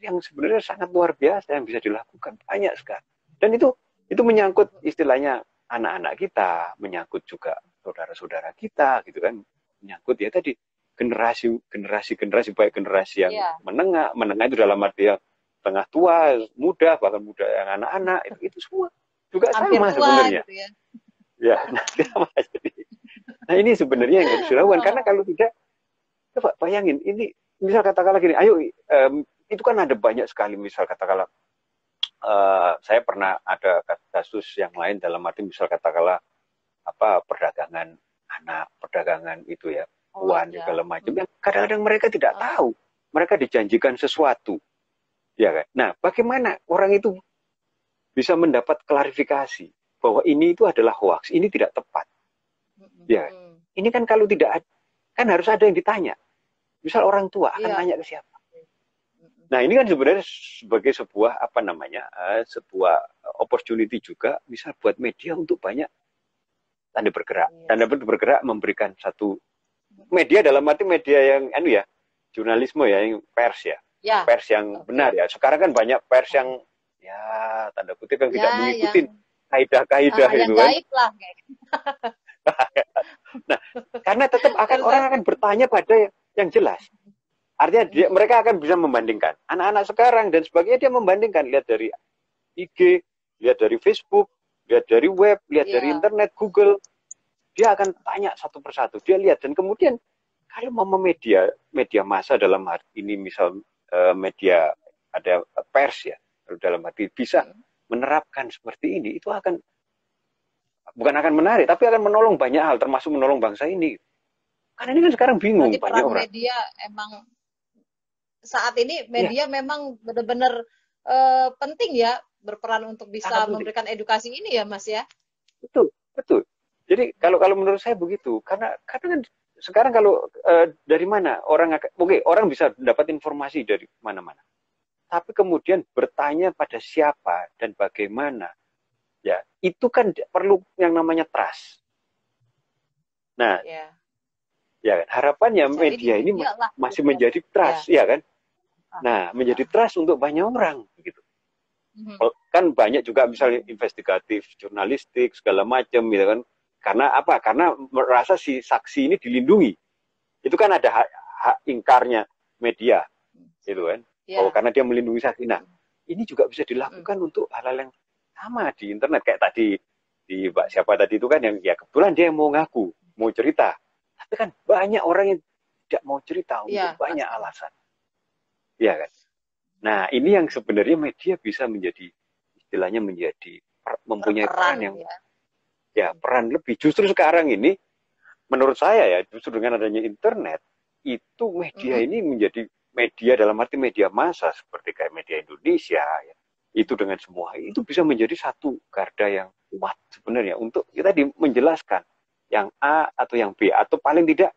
yang sebenarnya sangat luar biasa yang bisa dilakukan banyak sekali. Dan itu menyangkut istilahnya anak-anak kita, menyangkut juga saudara-saudara kita gitu kan, menyangkut ya tadi generasi baik generasi yang menengah itu dalam arti yang tengah tua, muda, bahkan muda yang anak-anak itu semua juga hampir sama sebenarnya. Gitu ya. Ya, nah ini sebenarnya yang harus dilakukan karena kalau tidak, coba bayangin ini misal katakanlah gini, ayo itu kan ada banyak sekali misal katakanlah saya pernah ada kasus yang lain dalam arti misal katakanlah apa perdagangan anak, perdagangan itu ya, uang segala macam yang kadang-kadang mereka tidak tahu, mereka dijanjikan sesuatu, ya kan? Nah, bagaimana orang itu bisa mendapat klarifikasi bahwa ini itu adalah hoax, ini tidak tepat, ya? Ini kan kalau tidak kan harus ada yang ditanya, misal orang tua akan tanya ke siapa? Nah ini kan sebenarnya sebagai sebuah apa namanya sebuah opportunity juga misal buat media untuk banyak tanda bergerak memberikan satu media dalam arti media yang jurnalisme ya, yang pers ya. Pers yang benar ya. Sekarang kan banyak pers yang ya tanda kutip yang tidak mengikuti kaidah-kaidah itu kan. Lah. Nah karena tetap orang akan bertanya pada yang jelas. Artinya mereka akan bisa membandingkan. Anak-anak sekarang dan sebagainya dia membandingkan. Lihat dari IG, lihat dari Facebook, lihat dari web, lihat dari internet, Google. Dia akan tanya satu persatu. Dia lihat. Dan kemudian kalau mau media massa dalam hal ini misal media ada pers ya, dalam arti bisa menerapkan seperti ini, itu bukan akan menarik, tapi akan menolong banyak hal, termasuk menolong bangsa ini. Karena ini kan sekarang bingung Berarti banyak peran orang. media emang saat ini Ya, media memang benar-benar penting ya berperan untuk bisa sangat penting. memberikan edukasi ini ya Mas ya. Betul, betul. Jadi kalau menurut saya begitu, karena kan sekarang kalau dari mana orang orang bisa dapat informasi dari mana-mana. Tapi kemudian bertanya pada siapa dan bagaimana, ya itu kan perlu yang namanya trust. Nah, ya harapannya Jadi media ini lah, masih gitu menjadi trust, ya kan? Nah, menjadi trust untuk banyak orang, begitu. Kan banyak juga misalnya investigatif, jurnalistik, segala macam, gitu kan? Karena apa? Karena merasa si saksi ini dilindungi. Itu kan ada hak ingkarnya media, gitu kan? Oh, karena dia melindungi saksi. Nah, ini juga bisa dilakukan untuk hal-hal yang sama di internet, kayak tadi di Mbak siapa tadi itu kan yang ya kebetulan dia mau ngaku, mau cerita. Tapi kan banyak orang yang tidak mau cerita untuk banyak alasan. Iya kan? Nah, ini yang sebenarnya media bisa menjadi istilahnya mempunyai peran yang peran lebih. Justru sekarang ini menurut saya ya, justru dengan adanya internet itu media ini menjadi media dalam arti media massa seperti kayak media Indonesia ya. Itu dengan semua itu bisa menjadi satu garda yang kuat sebenarnya untuk kita menjelaskan yang A atau yang B, atau paling tidak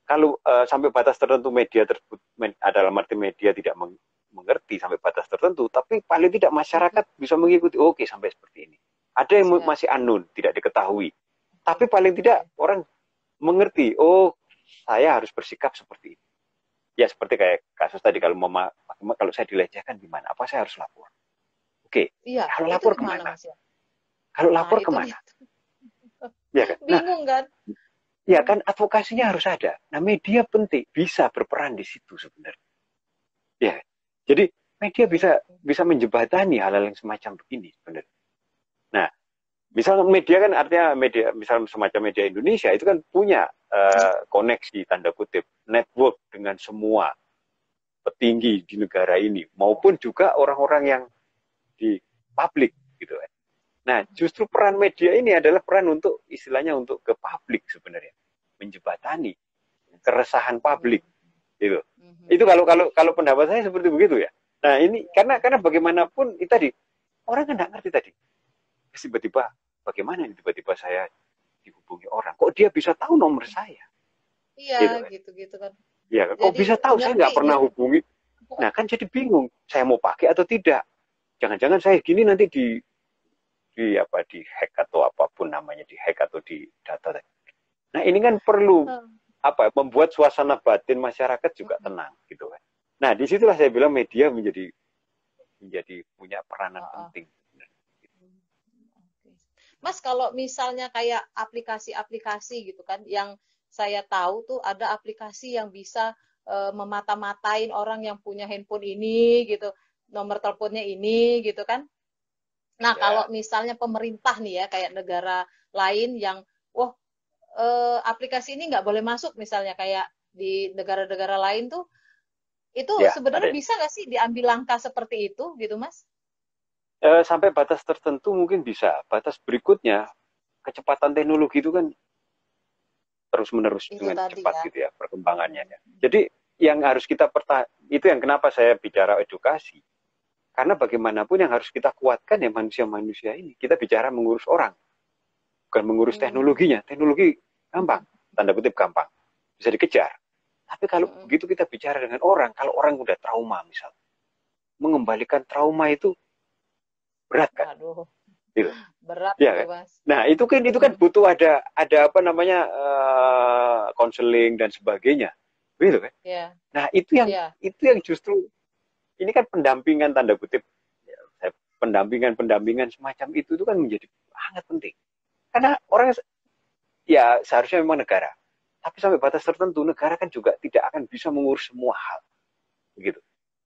kalau sampai batas tertentu media tersebut dalam arti media tidak mengerti sampai batas tertentu, tapi paling tidak masyarakat bisa mengikuti, oke, sampai seperti ini. Ada yang masih unknown, tidak diketahui, tapi paling tidak orang mengerti, oh saya harus bersikap seperti ini. Ya seperti kayak kasus tadi, kalau kalau saya dilecehkan gimana, apa saya harus lapor? Oke, kalau lapor kemana? Kalau lapor kemana? Ya kan? Bingung kan? Ya kan, advokasinya harus ada. Nah, media penting, bisa berperan di situ sebenarnya. Ya, jadi media bisa menjembatani hal-hal yang semacam begini sebenarnya. Nah, misalnya media kan artinya media, misalnya semacam media Indonesia itu kan punya koneksi tanda kutip network dengan semua petinggi di negara ini, maupun juga orang-orang yang di publik gitu kan. Nah, justru peran media ini adalah peran untuk istilahnya untuk ke publik sebenarnya, menjembatani keresahan publik gitu. Itu kalau pendapat saya seperti begitu ya. Nah, ini karena bagaimanapun itu tadi orang kan nggak ngerti tadi. Tiba-tiba bagaimana ini tiba-tiba saya dihubungi orang, kok dia bisa tahu nomor saya? Iya, gitu kan. Ya, kok bisa tahu saya nggak pernah hubungi? Nah, kan jadi bingung, saya mau pakai atau tidak? Jangan-jangan saya gini nanti di hack atau apapun namanya, di hack atau di data. Nah, ini kan perlu membuat suasana batin masyarakat juga tenang gitu kan. Nah, disitulah saya bilang media menjadi punya peranan penting. Mas, kalau misalnya kayak aplikasi-aplikasi gitu kan, yang saya tahu tuh ada aplikasi yang bisa memata-matain orang yang punya handphone ini gitu, nomor teleponnya ini gitu kan. Nah, kalau misalnya pemerintah nih ya, kayak negara lain yang, aplikasi ini nggak boleh masuk misalnya kayak di negara-negara lain tuh, itu sebenarnya bisa nggak sih diambil langkah seperti itu gitu, Mas? Sampai batas tertentu mungkin bisa. Batas berikutnya, kecepatan teknologi itu kan terus-menerus dengan cepat gitu ya perkembangannya. Jadi yang harus kita itu yang kenapa saya bicara edukasi. Karena bagaimanapun yang harus kita kuatkan ya manusia-manusia ini. Kita bicara mengurus orang, bukan mengurus teknologinya. Teknologi gampang, tanda kutip gampang, bisa dikejar. Tapi kalau begitu kita bicara dengan orang, kalau orang udah trauma misalnya, mengembalikan trauma itu berat kan? Aduh, gitu. berat ya, kan? Mas. Nah itu kan butuh ada apa namanya konseling dan sebagainya, gitu kan? Nah itu yang justru ini kan pendampingan tanda kutip, pendampingan semacam itu kan menjadi sangat penting. Karena orang ya seharusnya memang negara, tapi sampai batas tertentu negara kan juga tidak akan bisa mengurus semua hal, begitu.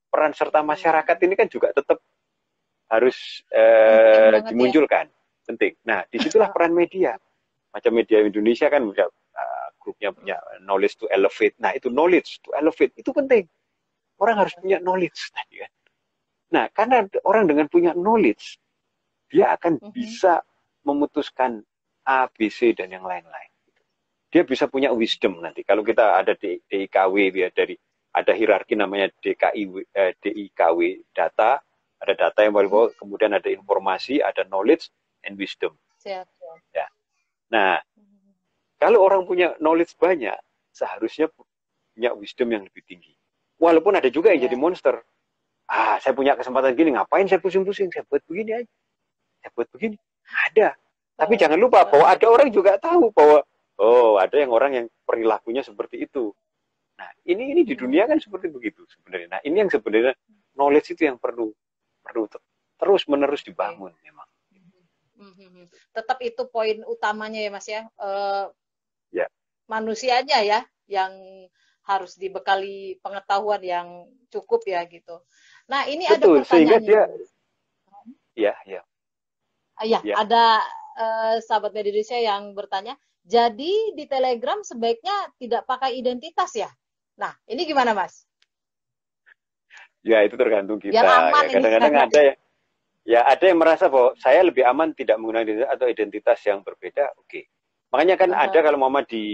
Peran serta masyarakat ini kan juga tetap harus dimunculkan, penting. Nah disitulah peran media, macam media Indonesia kan grupnya punya knowledge to elevate. Nah itu knowledge to elevate itu penting. Orang harus punya knowledge tadi kan. Nah, karena orang dengan punya knowledge, dia akan bisa memutuskan A, B, C, dan yang lain-lain. Dia bisa punya wisdom nanti. Kalau kita ada DIKW, ya, ada hierarki namanya DIKW, data, ada data yang baru, kemudian ada informasi, ada knowledge, and wisdom. Siap. Ya. Nah, kalau orang punya knowledge banyak, seharusnya punya wisdom yang lebih tinggi. Walaupun ada juga yang jadi monster. Saya punya kesempatan gini, ngapain saya pusing-pusing? Saya buat begini aja. Saya buat begini. Ada. Tapi jangan lupa bahwa ada orang juga tahu bahwa, ada orang yang perilakunya seperti itu. Nah, ini di dunia kan seperti begitu sebenarnya. Nah, ini yang sebenarnya knowledge itu yang perlu terus-menerus dibangun memang. Tetap itu poin utamanya ya Mas ya. Ya. Manusianya ya yang harus dibekali pengetahuan yang cukup ya gitu. Nah, ini betul, ada pertanyaan. Sehingga dia ada sahabat media Indonesia yang bertanya, jadi di Telegram sebaiknya tidak pakai identitas ya? Nah, ini gimana Mas? Ya, itu tergantung kita. Biar aman ya, kadang-kadang ada yang merasa bahwa saya lebih aman tidak menggunakan identitas atau identitas yang berbeda. Oke. Makanya kan ada kalau mama di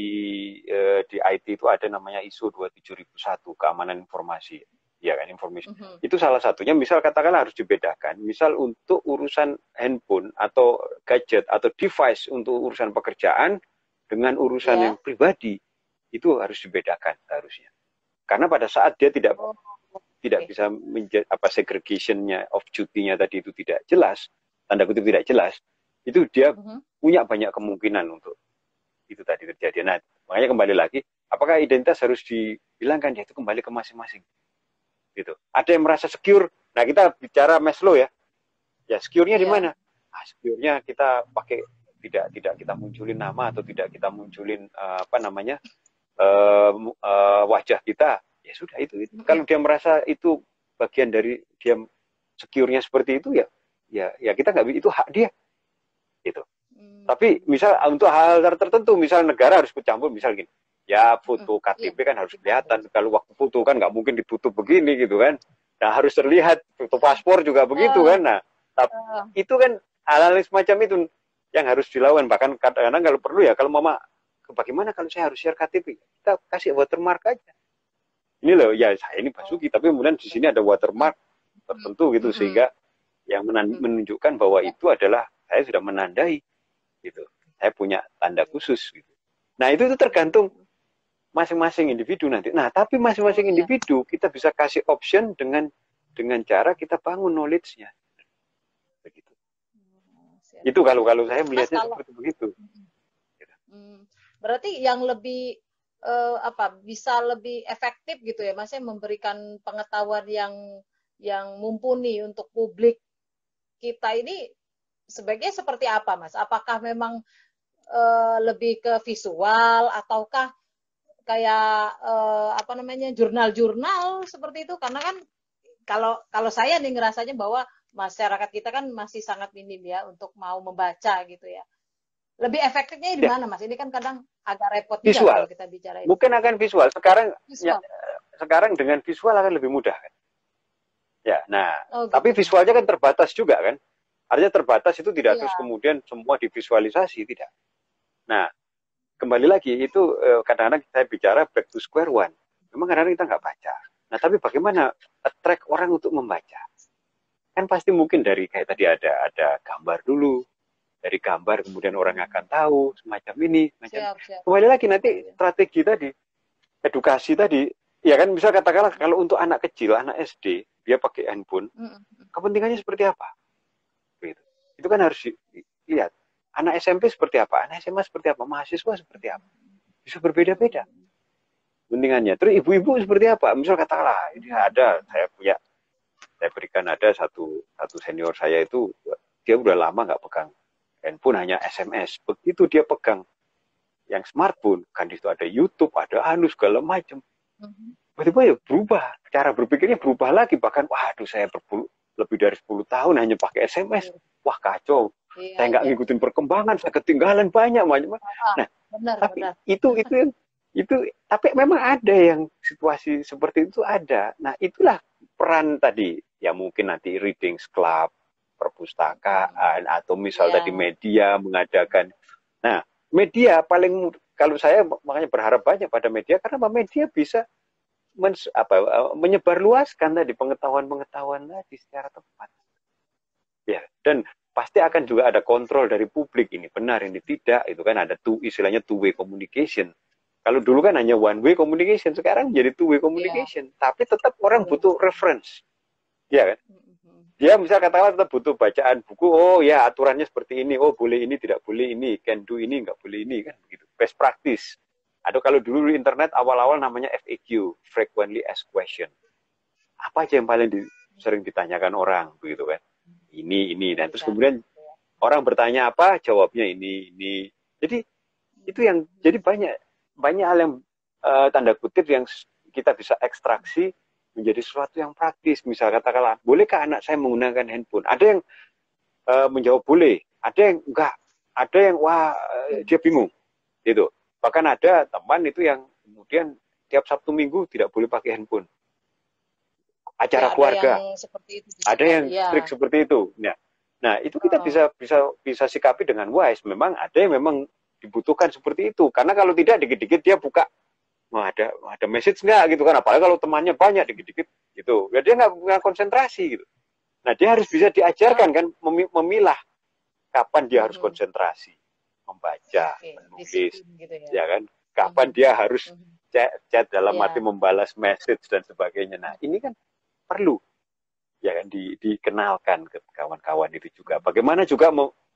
IT itu ada namanya ISO 27001, keamanan informasi. Ya kan, informasi. Itu salah satunya, misal katakanlah harus dibedakan. Misal untuk urusan handphone atau gadget atau device untuk urusan pekerjaan dengan urusan yang pribadi, itu harus dibedakan harusnya. Karena pada saat dia tidak bisa segregation-nya of duty-nya tadi itu tidak jelas, tanda kutip tidak jelas, itu dia punya banyak kemungkinan untuk itu tadi terjadi. Nah, makanya kembali lagi, apakah identitas harus dihilangkan? Ya, itu kembali ke masing-masing. Gitu. Ada yang merasa secure. Nah, kita bicara Maslow ya. Ya, secure-nya di mana? Secure-nya kita pakai tidak kita munculin nama atau tidak kita munculin wajah kita. Ya sudah itu. Kalau dia merasa itu bagian dari dia secure-nya seperti itu ya kita nggak, itu hak dia. Gitu. Tapi misal untuk hal tertentu, misal negara harus bercampur, misal gini. Ya, foto KTP kan harus kelihatan. Kalau waktu foto kan nggak mungkin ditutup begini gitu kan. Nah, harus terlihat. Foto paspor juga begitu kan. Nah, itu kan hal-hal semacam itu yang harus dilakukan. Bahkan kadang-kadang kalau perlu ya, kalau mama, bagaimana kalau saya harus share KTP? Kita kasih watermark aja. Ini loh, ya saya ini Basuki, tapi kemudian di sini ada watermark tertentu gitu, sehingga yang menunjukkan bahwa itu adalah saya sudah menandai gitu. Saya punya tanda khusus gitu. Nah, itu tergantung masing-masing individu nanti. Nah, tapi masing-masing individu kita bisa kasih option dengan cara kita bangun knowledge-nya. Begitu. Itu kalau saya melihatnya seperti begitu. Berarti yang lebih bisa lebih efektif gitu ya, Mas, memberikan pengetahuan yang mumpuni untuk publik kita ini sebaiknya seperti apa, Mas? Apakah memang lebih ke visual ataukah kayak jurnal-jurnal seperti itu? Karena kan kalau saya nih ngerasanya bahwa masyarakat kita kan masih sangat minim ya untuk mau membaca gitu ya. Lebih efektifnya di mana, Mas? Ini kan kadang agak repot juga kalau kita bicara ini. Mungkin akan visual. Sekarang dengan visual akan lebih mudah kan. Ya, nah, tapi visualnya kan terbatas juga kan. Artinya terbatas itu tidak terus kemudian semua divisualisasi, tidak. Nah, kembali lagi itu kadang-kadang saya bicara back to square one. Memang kadang-kadang kita nggak baca. Nah, tapi bagaimana attract orang untuk membaca? Kan pasti mungkin dari kayak tadi ada gambar dulu. Dari gambar kemudian orang akan tahu semacam ini. Kembali lagi nanti strategi tadi, edukasi tadi. Ya kan, bisa katakanlah kalau untuk anak kecil, anak SD, dia pakai handphone, kepentingannya seperti apa? Gitu. Itu kan harus dilihat. Anak SMP seperti apa? Anak SMA seperti apa? Mahasiswa seperti apa? Bisa berbeda-beda kepentingannya. Terus ibu-ibu seperti apa? Misal katakanlah, ini saya berikan ada satu senior saya itu, dia udah lama nggak pegang handphone, hanya SMS. Begitu dia pegang yang smartphone, kan di situ ada YouTube, ada segala macam. Tiba-tiba ya berubah, cara berpikirnya berubah lagi. Bahkan, waduh, saya lebih dari 10 tahun hanya pakai SMS. Wah, kacau. Saya nggak ngikutin perkembangan, saya ketinggalan banyak. Nah, tapi itu tapi memang ada yang situasi seperti itu ada. Nah, itulah peran tadi ya mungkin nanti readings club, perpustakaan, atau misal tadi media mengadakan. Nah, media paling, kalau saya makanya berharap banyak pada media, karena media bisa menyebarluaskan tadi pengetahuan-pengetahuan tadi secara tepat. Ya, dan pasti akan juga ada kontrol dari publik, ini benar, ini tidak, itu kan ada istilahnya two-way communication. Kalau dulu kan hanya one-way communication, sekarang jadi two-way communication. Tapi tetap orang butuh reference. Ya kan? Dia misal katakanlah tetap butuh bacaan buku, oh ya aturannya seperti ini, oh boleh ini, tidak boleh ini, can do ini, nggak boleh ini, kan begitu. Best practice. Atau kalau dulu di internet awal-awal namanya FAQ, frequently asked question. Apa aja yang paling sering ditanyakan orang, begitu kan? Ini. Dan terus kemudian orang bertanya apa, jawabnya ini. Jadi itu yang jadi banyak hal yang tanda kutip yang kita bisa ekstraksi menjadi sesuatu yang praktis. Misal katakanlah, bolehkah anak saya menggunakan handphone? Ada yang menjawab boleh, ada yang enggak, ada yang wah dia bingung, gitu. Bahkan ada teman itu yang kemudian tiap Sabtu Minggu tidak boleh pakai handphone. Acara keluarga. Ada yang strict seperti itu. Nah, itu kita bisa sikapi dengan wise. Memang ada yang memang dibutuhkan seperti itu. Karena kalau tidak dikit-dikit dia buka, ada message nggak gitu kan? Apalagi kalau temannya banyak dikit-dikit gitu. Ya, dia nggak konsentrasi gitu. Nah, dia harus bisa diajarkan kan memilah kapan dia harus konsentrasi, membaca, menulis, gitu ya kan? Kapan dia harus chat dalam arti membalas message dan sebagainya. Nah, ini kan perlu ya kan dikenalkan ke kawan-kawan itu juga. Bagaimana juga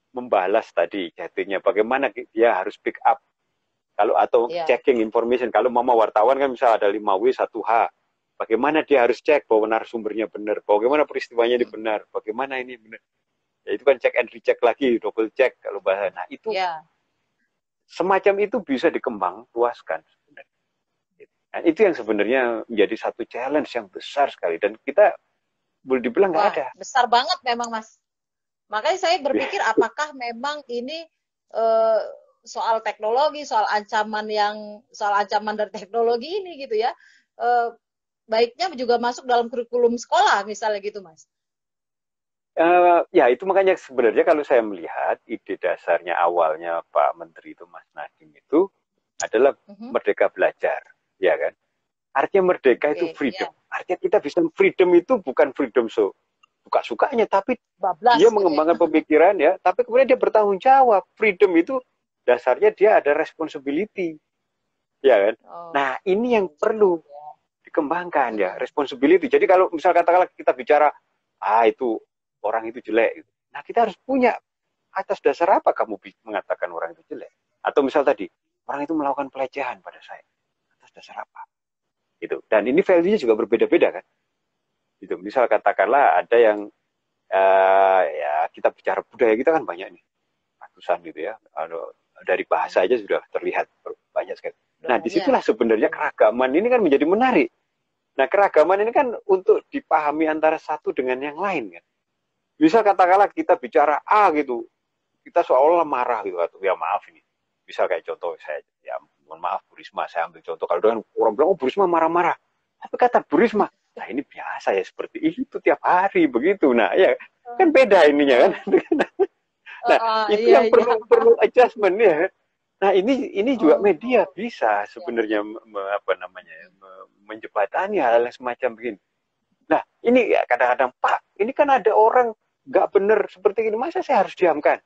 membalas tadi chattingnya, bagaimana dia harus pick up atau checking information. Kalau mama wartawan kan misal ada 5W 1H, bagaimana dia harus cek bahwa narasumbernya benar, bagaimana peristiwanya ini benar, bagaimana ini benar. Ya itu kan check and recheck lagi, double check kalau bahasa. Nah itu semacam itu bisa dikembang luaskan sebenarnya. Nah, itu yang sebenarnya menjadi satu challenge yang besar sekali, dan kita boleh dibilang nggak ada. Besar banget memang, Mas. Makanya saya berpikir apakah memang ini soal teknologi, soal ancaman dari teknologi ini gitu ya, baiknya juga masuk dalam kurikulum sekolah misalnya gitu, Mas. Ya itu makanya sebenarnya kalau saya melihat ide dasarnya awalnya Pak Menteri itu Mas Nadiem itu adalah merdeka belajar, ya kan? Artinya merdeka itu freedom. Artinya kita bisa freedom itu bukan freedom suka-sukanya, tapi dia mengembangkan pemikiran ya, tapi kemudian dia bertanggung jawab. Freedom itu dasarnya dia ada responsibility, ya kan? Nah ini yang perlu dikembangkan ya, responsibility. Jadi kalau misal katakanlah kita bicara itu orang itu jelek, nah kita harus punya atas dasar apa kamu mengatakan orang itu jelek? Atau misal tadi orang itu melakukan pelecehan pada saya, atas dasar apa? Gitu. Dan ini value-nya juga berbeda-beda kan? Gitu. Misal katakanlah ada yang ya kita bicara budaya kita kan banyak nih, ratusan gitu ya. Dari bahasa aja sudah terlihat banyak sekali. Nah disitulah sebenarnya keragaman ini kan menjadi menarik. Nah keragaman ini kan untuk dipahami antara satu dengan yang lain kan. Bisa katakanlah kita bicara gitu, kita seolah marah gitu, atau ya maaf ini. Bisa kayak contoh saya, ya mohon maaf Bu Risma, saya ambil contoh. Kalau dengan orang bilang, Bu Risma marah-marah. Tapi kata Bu Risma, nah ini biasa ya seperti itu tiap hari begitu. Nah ya kan beda ininya kan. Nah itu yang perlu adjustment ya. Nah ini juga media bisa sebenarnya menjembatani hal yang semacam begini. Nah ini ya kadang-kadang Pak, ini kan ada orang nggak benar seperti ini, masa saya harus diamkan?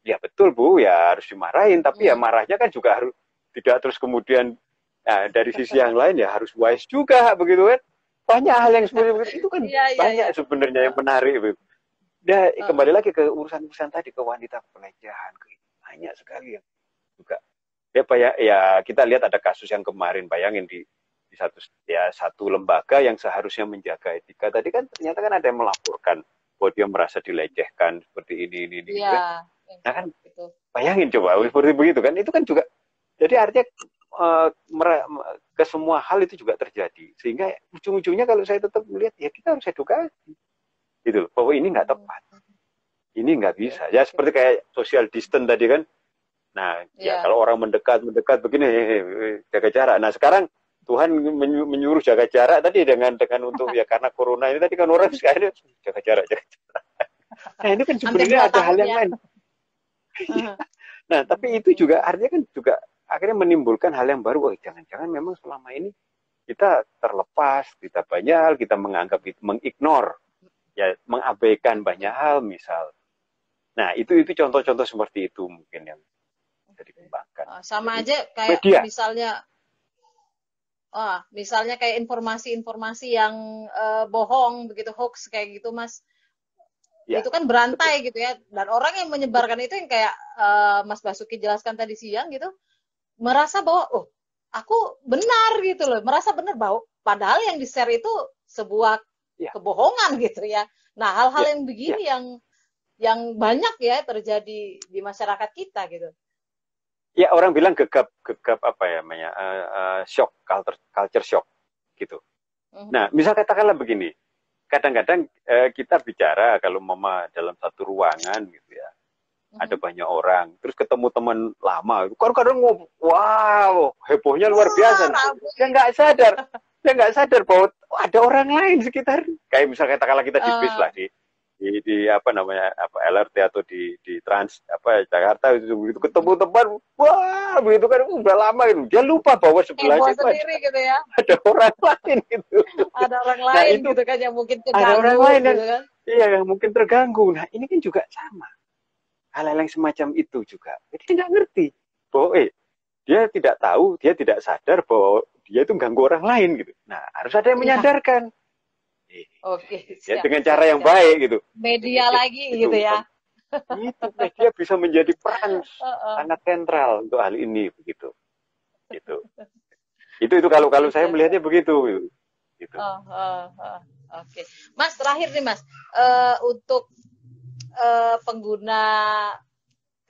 Ya betul Bu, ya harus dimarahin, tapi ya marahnya kan juga harus tidak terus kemudian dari sisi yang lain ya harus wise juga begitu kan. Banyak hal yang seperti itu kan banyak sebenarnya yang menarik begitu. Dan kembali lagi ke urusan tadi, ke wanita pelecehan, banyak sekali yang juga ya kita lihat ada kasus yang kemarin, bayangin di satu lembaga yang seharusnya menjaga etika tadi kan ternyata kan ada yang melaporkan bahwa dia merasa dilecehkan seperti ini kan. Nah kan bayangin coba seperti begitu kan, itu kan juga jadi artinya ke semua hal itu juga terjadi, sehingga ujung-ujungnya kalau saya tetap melihat ya kita harus edukasi gitu bahwa ini nggak tepat, ini nggak bisa ya, seperti kayak social distance tadi kan. Nah ya kalau orang mendekat begini jaga jarak. Nah sekarang Tuhan menyuruh jaga jarak tadi dengan untuk ya karena corona ini tadi kan orang sekarang jaga jarak, jaga jarak. Nah ini kan sebenarnya ada hal yang lain. Nah tapi itu juga artinya kan juga akhirnya menimbulkan hal yang baru. Oh, jangan-jangan memang selama ini kita terlepas, kita banyak hal, kita menganggap itu, mengignore, ya mengabaikan banyak hal misal. Nah itu contoh-contoh seperti itu mungkin yang bisa dikembangkan. Sama Jadi, aja kayak media. misalnya kayak informasi-informasi yang bohong begitu, hoax kayak gitu Mas. Ya, itu kan berantai betul. Gitu ya, dan orang yang menyebarkan itu yang kayak Mas Basuki jelaskan tadi siang gitu, merasa bahwa oh aku benar gitu loh, merasa benar bahwa padahal yang di-share itu sebuah kebohongan gitu ya. Nah hal-hal yang begini yang banyak ya terjadi di masyarakat kita gitu. Ya orang bilang gegap apa ya namanya, shock, culture shock gitu. Nah misal katakanlah begini, kadang-kadang kita bicara kalau mama dalam satu ruangan gitu ya, ada banyak orang, terus ketemu teman lama, kadang-kadang wow hebohnya luar biasa. Dia nggak sadar bahwa ada orang lain sekitar. Kayak misal katakanlah kita di bis lah di apa namanya LRT atau di Trans Jakarta itu ketemu teman, wah begitu kan udah lama itu dia lupa bahwa sebelahnya itu ada orang lain gitu. Ada orang lain gitu kan yang mungkin terganggu. Ada orang lain gitu kan. Iya yang mungkin terganggu. Nah ini kan juga sama. Hal-hal yang semacam itu juga. Jadi dia nggak ngerti bahwa dia tidak tahu, dia tidak sadar bahwa dia itu ganggu orang lain gitu. Nah harus ada yang menyadarkan. Oke. Ya, dengan cara yang baik gitu. Media lagi gitu ya. Itu media bisa menjadi peran sangat sentral untuk hal ini begitu. Gitu. Itu kalau saya melihatnya begitu. Gitu. Oke. Mas terakhir nih Mas, untuk pengguna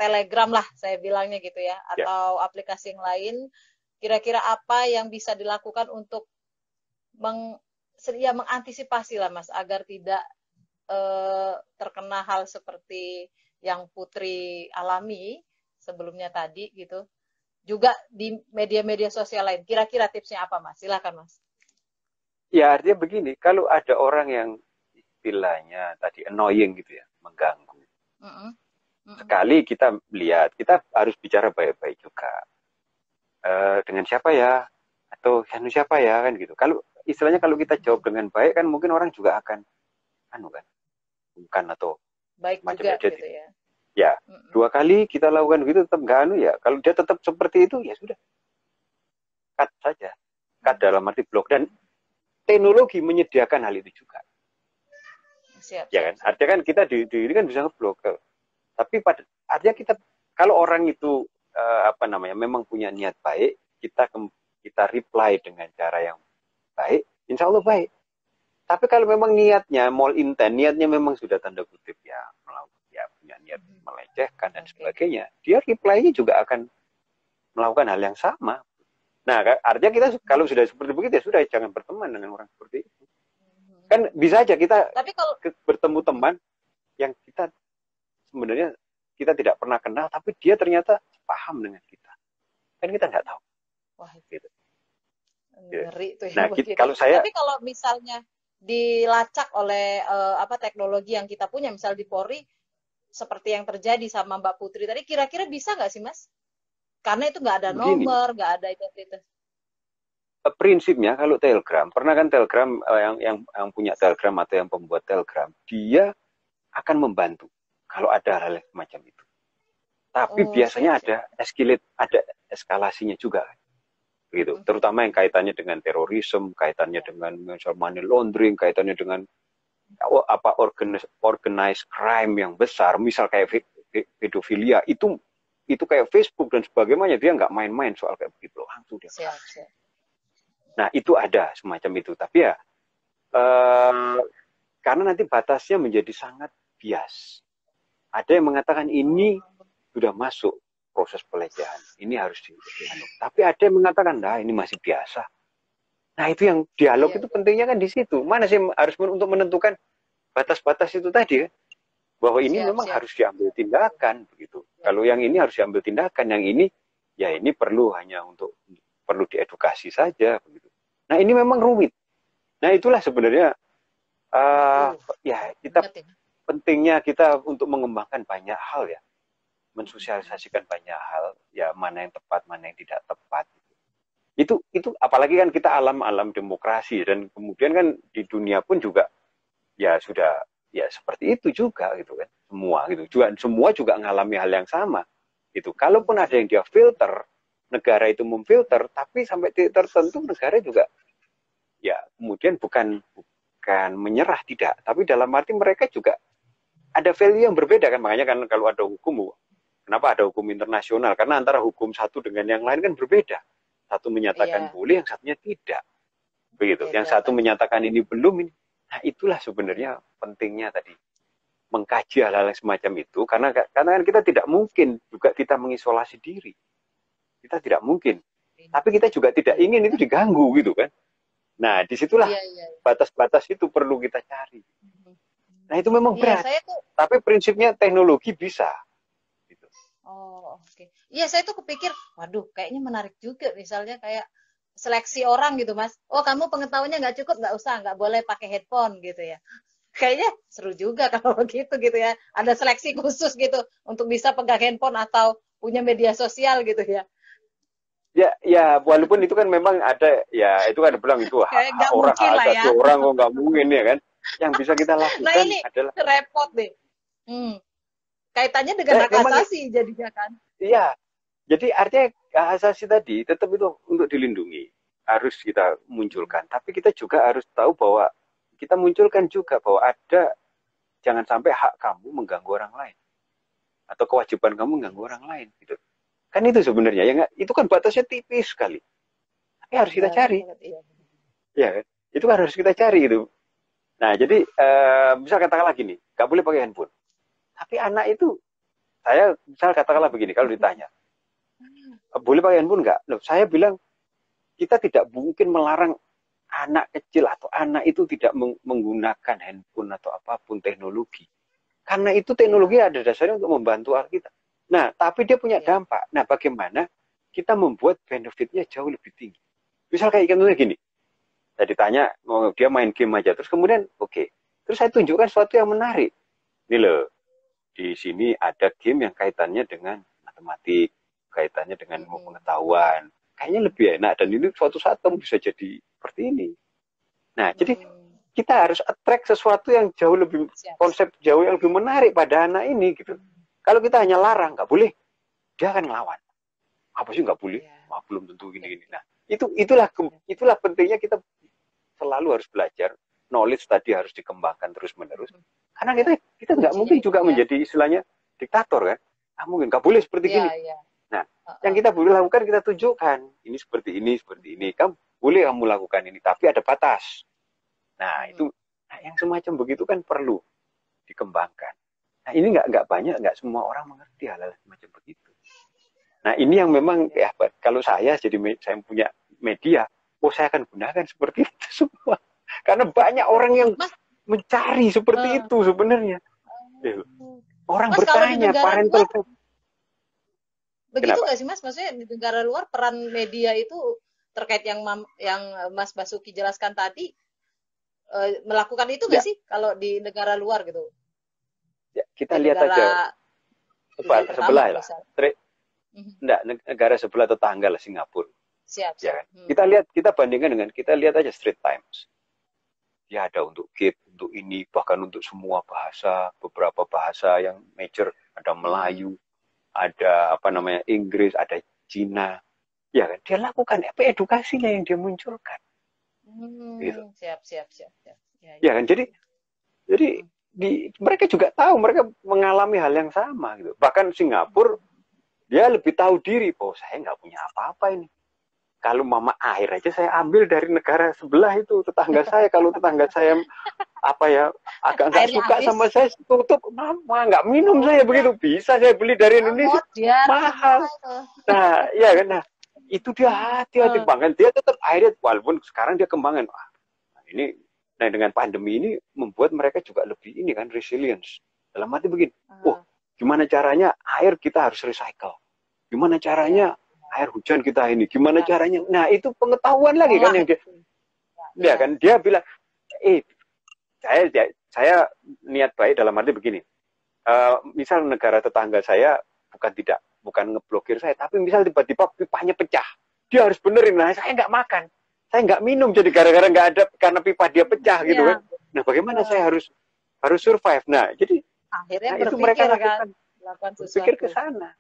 Telegram lah saya bilangnya gitu ya, atau aplikasi yang lain, kira-kira apa yang bisa dilakukan untuk mengantisipasi lah Mas agar tidak terkena hal seperti yang Putri alami sebelumnya tadi gitu, juga di media-media sosial lain. Kira-kira tipsnya apa Mas? Silakan Mas. Ya artinya begini, kalau ada orang yang istilahnya tadi annoying gitu ya, mengganggu. Sekali kita lihat, kita harus bicara baik-baik juga. Dengan siapa ya? Atau siapa ya kan gitu. Kalau istilahnya kalau kita jawab dengan baik kan mungkin orang juga akan bukan atau baik macam juga gitu ya. Ya, 2 kali kita lakukan gitu tetap nggak ya. Kalau dia tetap seperti itu ya sudah. Cut saja. Cut dalam arti blok, dan teknologi menyediakan hal itu juga. Siap. Ya kan? Artinya kan kita ini kan bisa ngeblok. Tapi artinya kita kalau orang itu memang punya niat baik, kita reply dengan cara yang baik, insya Allah baik. Tapi kalau memang niatnya niatnya memang sudah tanda kutip ya punya niat melecehkan dan sebagainya, dia reply-nya juga akan melakukan hal yang sama. Nah, artinya kita kalau sudah seperti begitu ya sudah, jangan berteman dengan orang seperti itu. Kan bisa aja kita bertemu teman yang kita sebenarnya kita tidak pernah kenal, tapi dia ternyata paham dengan kita. Kan kita nggak tahu. Wah, gitu. Ngeri tuh ya. Nah, tapi kalau misalnya dilacak oleh teknologi yang kita punya, misal di Polri, seperti yang terjadi sama Mbak Putri tadi, kira-kira bisa nggak sih Mas? Karena itu nggak ada nomor, nggak ada identitas. Prinsipnya kalau Telegram, pernah kan Telegram yang punya Telegram atau yang pembuat Telegram, dia akan membantu kalau ada hal semacam itu. Tapi biasanya ada eskalasinya juga. Begitu. Terutama yang kaitannya dengan terorisme, kaitannya dengan money laundering, kaitannya dengan organized crime yang besar, misal kayak pedofilia, itu kayak Facebook dan sebagainya, dia nggak main-main soal kayak begitu, langsung dia. Siap. Nah itu ada semacam itu, tapi ya karena nanti batasnya menjadi sangat bias. Ada yang mengatakan ini sudah masuk proses pelecehan, ini harus dianut. Tapi ada yang mengatakan, nah ini masih biasa. Nah itu yang dialog itu pentingnya kan di situ. Mana sih harus untuk menentukan batas-batas itu tadi kan? Bahwa ini memang harus diambil tindakan begitu. Kalau yang ini harus diambil tindakan, yang ini ya ini perlu diedukasi saja begitu. Nah ini memang rumit. Nah itulah sebenarnya ya kita pentingnya kita untuk mengembangkan banyak hal ya, mensosialisasikan banyak hal ya, mana yang tepat mana yang tidak tepat. Itu apalagi kan kita alam demokrasi, dan kemudian kan di dunia pun juga ya sudah ya seperti itu juga gitu kan, semua juga mengalami hal yang sama gitu. Kalaupun ada yang dia filter, negara itu memfilter, tapi sampai titik tertentu negara juga ya kemudian bukan menyerah, tidak, tapi dalam arti mereka juga ada value yang berbeda kan. Makanya kan kalau ada hukum, kenapa ada hukum internasional, karena antara hukum satu dengan yang lain kan berbeda. Satu menyatakan boleh, yang satunya tidak. Begitu. Yang satu menyatakan ini belum ini. Nah, itulah sebenarnya pentingnya tadi mengkaji hal-hal semacam itu, karena kan kita tidak mungkin juga kita mengisolasi diri. Kita tidak mungkin. Tapi kita juga tidak ingin itu diganggu gitu kan. Nah, disitulah batas-batas itu perlu kita cari. Nah, itu memang berat. Tapi prinsipnya teknologi bisa. Oh, oke. Iya, saya tuh kepikir, waduh, kayaknya menarik juga. Misalnya kayak seleksi orang gitu, Mas. Oh, kamu pengetahuannya nggak cukup, nggak boleh pakai headphone gitu ya. Kayaknya seru juga kalau begitu gitu ya. Ada seleksi khusus gitu untuk bisa pegang handphone atau punya media sosial gitu ya. Ya, walaupun itu kan memang ada, ya itu kan bilang itu orang asasi orang kok nggak mungkin ya kan. Yang bisa kita lakukan adalah repot deh. Kaitannya dengan hak asasi jadinya kan. Iya. Jadi artinya hak asasi tadi tetap itu untuk dilindungi. Harus kita munculkan. Tapi kita juga harus tahu bahwa kita munculkan juga bahwa ada, jangan sampai hak kamu mengganggu orang lain. Atau kewajiban kamu mengganggu orang lain. Gitu. Kan itu sebenarnya. Ya, itu kan batasnya tipis sekali. Tapi harus kita cari. Iya kan? Itu kan harus kita cari gitu. Nah jadi misal katakanlah gini, nggak boleh pakai handphone. Tapi anak itu, saya misal katakanlah begini, kalau ditanya, boleh pakai handphone nggak? Loh, saya bilang, kita tidak mungkin melarang anak kecil atau anak itu tidak menggunakan handphone atau apapun teknologi. Karena itu teknologi ada dasarnya untuk membantu kita. Nah, tapi dia punya dampak. Nah, bagaimana kita membuat benefitnya jauh lebih tinggi? Misal kayak contohnya gini, saya ditanya, dia main game aja, terus kemudian, terus saya tunjukkan sesuatu yang menarik. Ini loh, di sini ada game yang kaitannya dengan matematik, kaitannya dengan ilmu pengetahuan. Kayaknya lebih enak, dan ini suatu saat kamu bisa jadi seperti ini. Nah, jadi kita harus attract sesuatu yang jauh lebih, konsep jauh yang lebih menarik pada anak ini gitu. Kalau kita hanya larang, nggak boleh, dia akan ngelawan. Apa sih nggak boleh? Belum tentu gini-gini. Nah, itulah pentingnya kita selalu harus belajar. Knowledge tadi harus dikembangkan terus-menerus. Karena kita nggak mungkin juga menjadi istilahnya diktator kan. Nggak mungkin, nggak boleh seperti gini. Nah, yang kita boleh lakukan, kita tunjukkan. Ini seperti ini, seperti ini. Boleh kamu lakukan ini, tapi ada batas. Nah, itu yang semacam begitu kan perlu dikembangkan. Nah, ini nggak banyak, nggak semua orang mengerti hal-hal semacam begitu. Nah, ini yang memang, ya kalau saya punya media, saya akan gunakan seperti itu semua. Karena banyak orang yang mencari seperti itu sebenarnya. Orang bertanya, parental. Begitu nggak sih Mas? Maksudnya di negara luar peran media itu terkait yang Mas Basuki jelaskan tadi, melakukan itu nggak sih kalau di negara luar gitu? Ya, kita lihat aja sebelah lah. Enggak, negara sebelah tetangga lah, Singapura. Siap. Ya, kita bandingkan dengan, kita lihat aja Straits Times. Ya ada untuk GIP, untuk ini, bahkan untuk semua bahasa, beberapa bahasa yang major, ada Melayu, ada Inggris, ada Cina. Ya kan, dia lakukan edukasinya yang dia munculkan. Gitu. Siap. Ya kan, jadi mereka juga tahu, mereka mengalami hal yang sama gitu. Bahkan Singapura, dia lebih tahu diri, saya nggak punya apa-apa ini. Kalau mama air aja saya ambil dari negara sebelah itu, tetangga saya. Kalau tetangga saya agak nggak suka sama saya, tutup, mama nggak minum saya begitu. Bisa saya beli dari Indonesia, mahal. Nah, ya kan, itu dia hati-hati banget. Dia tetap akhirnya, walaupun sekarang dia kembangkan. Nah, dengan pandemi ini membuat mereka juga lebih resilience. Dalam arti begini, gimana caranya air kita harus recycle? Gimana caranya air hujan kita ini? Gimana caranya? Nah, itu pengetahuan lagi kan yang dia. Ya kan dia bilang, saya niat baik dalam arti begini. Misal negara tetangga saya bukan ngeblokir saya, tapi misal tiba-tiba pipanya pecah, dia harus benerin. Nah, saya nggak makan, saya nggak minum, jadi gara-gara nggak ada karena pipa dia pecah gitu kan. Nah, bagaimana saya harus survive? Nah, jadi akhirnya itu mereka lakukan, berpikir ke sana,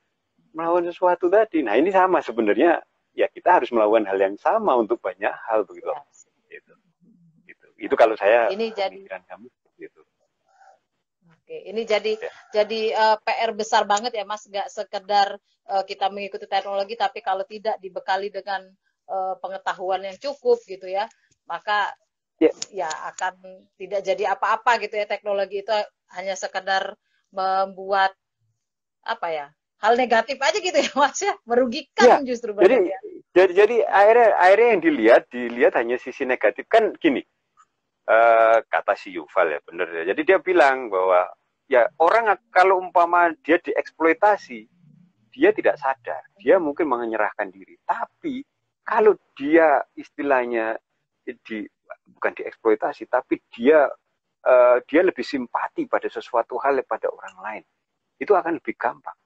melawan sesuatu tadi. Nah, ini sama sebenarnya, ya kita harus melakukan hal yang sama untuk banyak hal begitu. Itu kalau saya ini jadi pemikiran kamu gitu. Oke, ini jadi PR besar banget ya Mas, nggak sekedar kita mengikuti teknologi, tapi kalau tidak dibekali dengan pengetahuan yang cukup gitu ya, maka ya akan tidak jadi apa-apa gitu ya. Teknologi itu hanya sekedar membuat apa ya, hal negatif aja gitu ya Mas ya, merugikan justru banyak ya. Jadi akhirnya yang dilihat hanya sisi negatif kan gini. Kata si Yuval ya benar ya. Jadi dia bilang bahwa ya orang kalau umpama dia dieksploitasi, dia tidak sadar, dia mungkin menyerahkan diri. Tapi kalau dia istilahnya bukan dieksploitasi, tapi dia lebih simpati pada sesuatu hal pada orang lain, itu akan lebih gampang.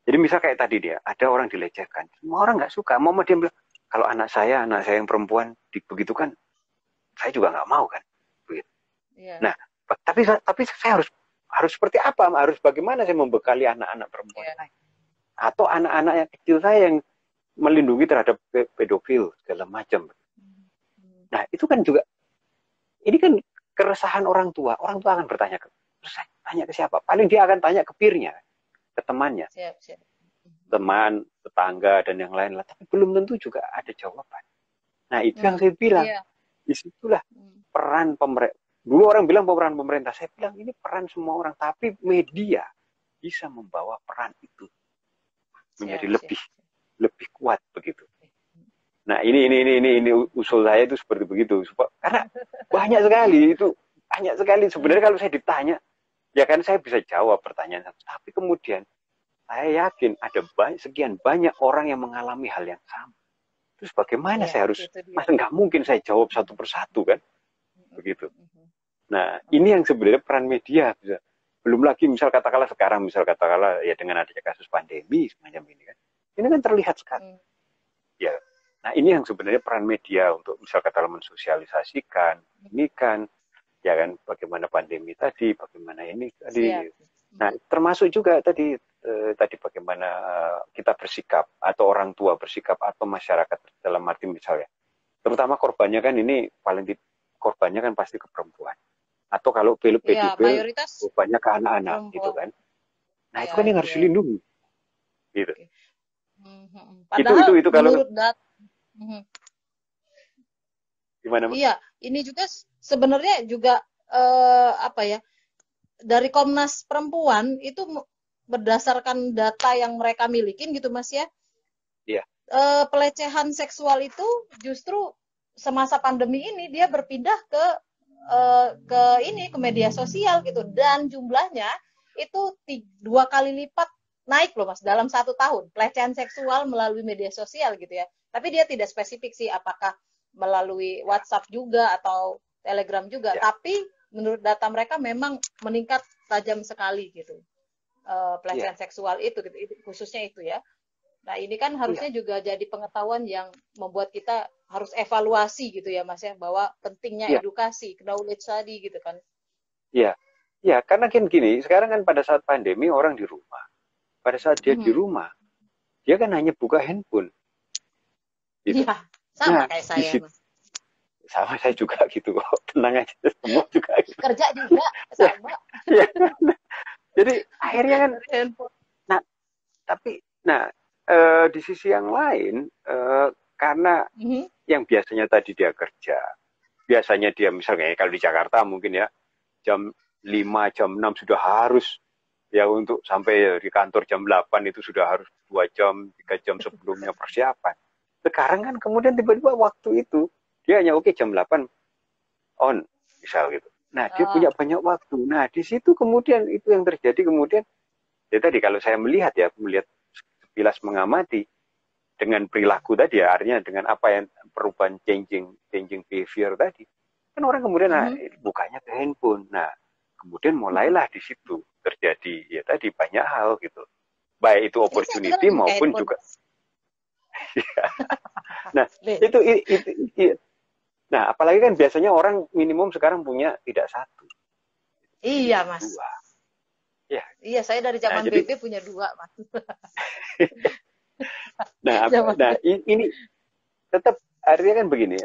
Jadi misal kayak tadi dia, ada orang dilecehkan, semua orang nggak suka. Mau dia bilang, kalau anak saya yang perempuan begitukan, saya juga nggak mau kan, begitu. Nah, tapi saya harus seperti apa? Harus bagaimana saya membekali anak-anak perempuan lain? Atau anak-anak yang kecil saya yang melindungi terhadap pedofil segala macam. Nah, itu kan juga, ini kan keresahan orang tua. Orang tua akan bertanya tanya ke siapa? Paling dia akan tanya ke peernya, ke temannya, teman, tetangga dan yang lain. Tapi belum tentu juga ada jawaban. Nah, itu yang saya bilang. Disitulah peran pemerintah. Dulu orang bilang peran pemerintah, saya bilang ini peran semua orang, tapi media bisa membawa peran itu menjadi lebih kuat begitu. Nah, ini usul saya itu seperti begitu, karena banyak sekali sebenarnya kalau saya ditanya, ya kan saya bisa jawab pertanyaan satu, tapi kemudian saya yakin ada sekian banyak orang yang mengalami hal yang sama. Terus bagaimana saya harus, nggak mungkin saya jawab satu persatu kan, begitu. Nah, ini yang sebenarnya peran media. Belum lagi misal katakanlah ya dengan adanya kasus pandemi semacam ini kan, ini kan terlihat sekali. Ya, nah ini yang sebenarnya peran media untuk misal katakanlah mensosialisasikan, ini kan, ya kan, bagaimana pandemi tadi, bagaimana ini tadi. Nah, termasuk juga tadi bagaimana kita bersikap, atau orang tua bersikap, atau masyarakat dalam arti misalnya. Terutama korbannya kan ini korbannya kan pasti ke perempuan. Atau kalau pedofil korbannya ke anak-anak gitu kan. Nah, itu kan yang harus dilindungi. Gitu. Padahal itu kalau menurut gimana? Iya, ini juga sebenarnya juga dari Komnas Perempuan itu berdasarkan data yang mereka milikin gitu Mas ya. Iya. Pelecehan seksual itu justru semasa pandemi ini dia berpindah ke media sosial gitu, dan jumlahnya itu 2 kali lipat naik loh Mas dalam 1 tahun pelecehan seksual melalui media sosial gitu ya. Tapi dia tidak spesifik sih apakah melalui WhatsApp juga atau Telegram juga, tapi menurut data mereka memang meningkat tajam sekali gitu. Pelecehan seksual itu gitu, khususnya itu ya. Nah, ini kan harusnya juga jadi pengetahuan yang membuat kita harus evaluasi gitu ya Mas ya, bahwa pentingnya edukasi, knowledge tadi gitu kan. Iya. Ya, karena kan gini, sekarang kan pada saat pandemi orang di rumah. Pada saat dia di rumah, dia kan hanya buka handphone. Gitu. Iya, sama kayak saya Mas. Sama saya juga gitu kok. Tenang aja, semua juga gitu. Kerja juga sama. Ya. Jadi akhirnya kan di sisi yang lain karena yang biasanya tadi dia kerja, biasanya dia misalnya kalau di Jakarta mungkin ya jam 5, jam 6 sudah harus ya untuk sampai di kantor jam 8 itu sudah harus 2 jam, 3 jam sebelumnya persiapan. Sekarang kan kemudian tiba-tiba waktu itu dia hanya jam 8 on misal gitu. Nah, dia punya banyak waktu. Nah, di situ kemudian itu yang terjadi kemudian. Ya tadi kalau saya melihat sekilas mengamati, dengan perilaku tadi ya, artinya dengan apa yang perubahan changing behavior tadi, kan orang kemudian bukanya ke handphone. Nah, kemudian mulailah di situ terjadi ya tadi banyak hal gitu, baik itu opportunity maupun juga nah itu nah apalagi kan biasanya orang minimum sekarang punya tidak satu, iya Mas, dua. Ya. Iya, saya dari zaman BP punya 2, Mas. nah ini tetap artinya kan begini,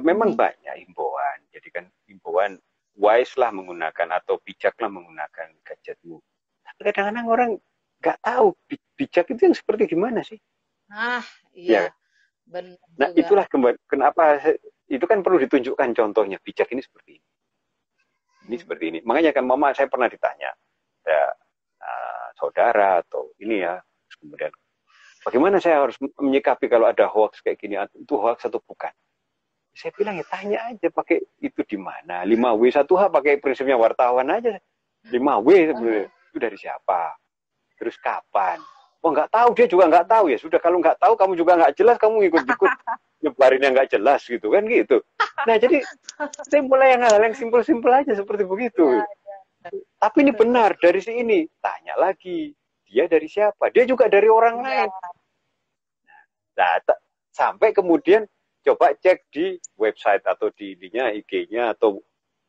memang banyak himbauan. Jadi kan himbauan wise lah menggunakan atau bijaklah menggunakan gadgetmu. Tapi kadang-kadang orang nggak tahu bijak itu yang seperti gimana sih. Nah, iya. Ya. Benar nah, juga. Itulah kenapa itu kan perlu ditunjukkan contohnya. Bijak ini seperti ini. Ini seperti ini. Makanya kan Mama saya pernah ditanya ada saudara atau ini ya, kemudian bagaimana saya harus menyikapi kalau ada hoax kayak gini, itu hoax atau bukan? Saya bilang ya tanya aja pakai itu di mana. 5W 1H pakai prinsipnya wartawan aja. 5W sebenarnya itu dari siapa? Terus kapan? Oh nggak tahu, dia juga nggak tahu ya. Sudah kalau nggak tahu kamu juga nggak jelas, kamu ikut-ikut nyebarin yang nggak jelas gitu kan gitu. Nah jadi saya mulai yang hal yang simpel-simpel aja seperti begitu. Tapi ini benar dari si ini. Tanya lagi, dia dari siapa? Dia juga dari orang lain. Nah, sampai kemudian coba cek di website atau di IG-nya atau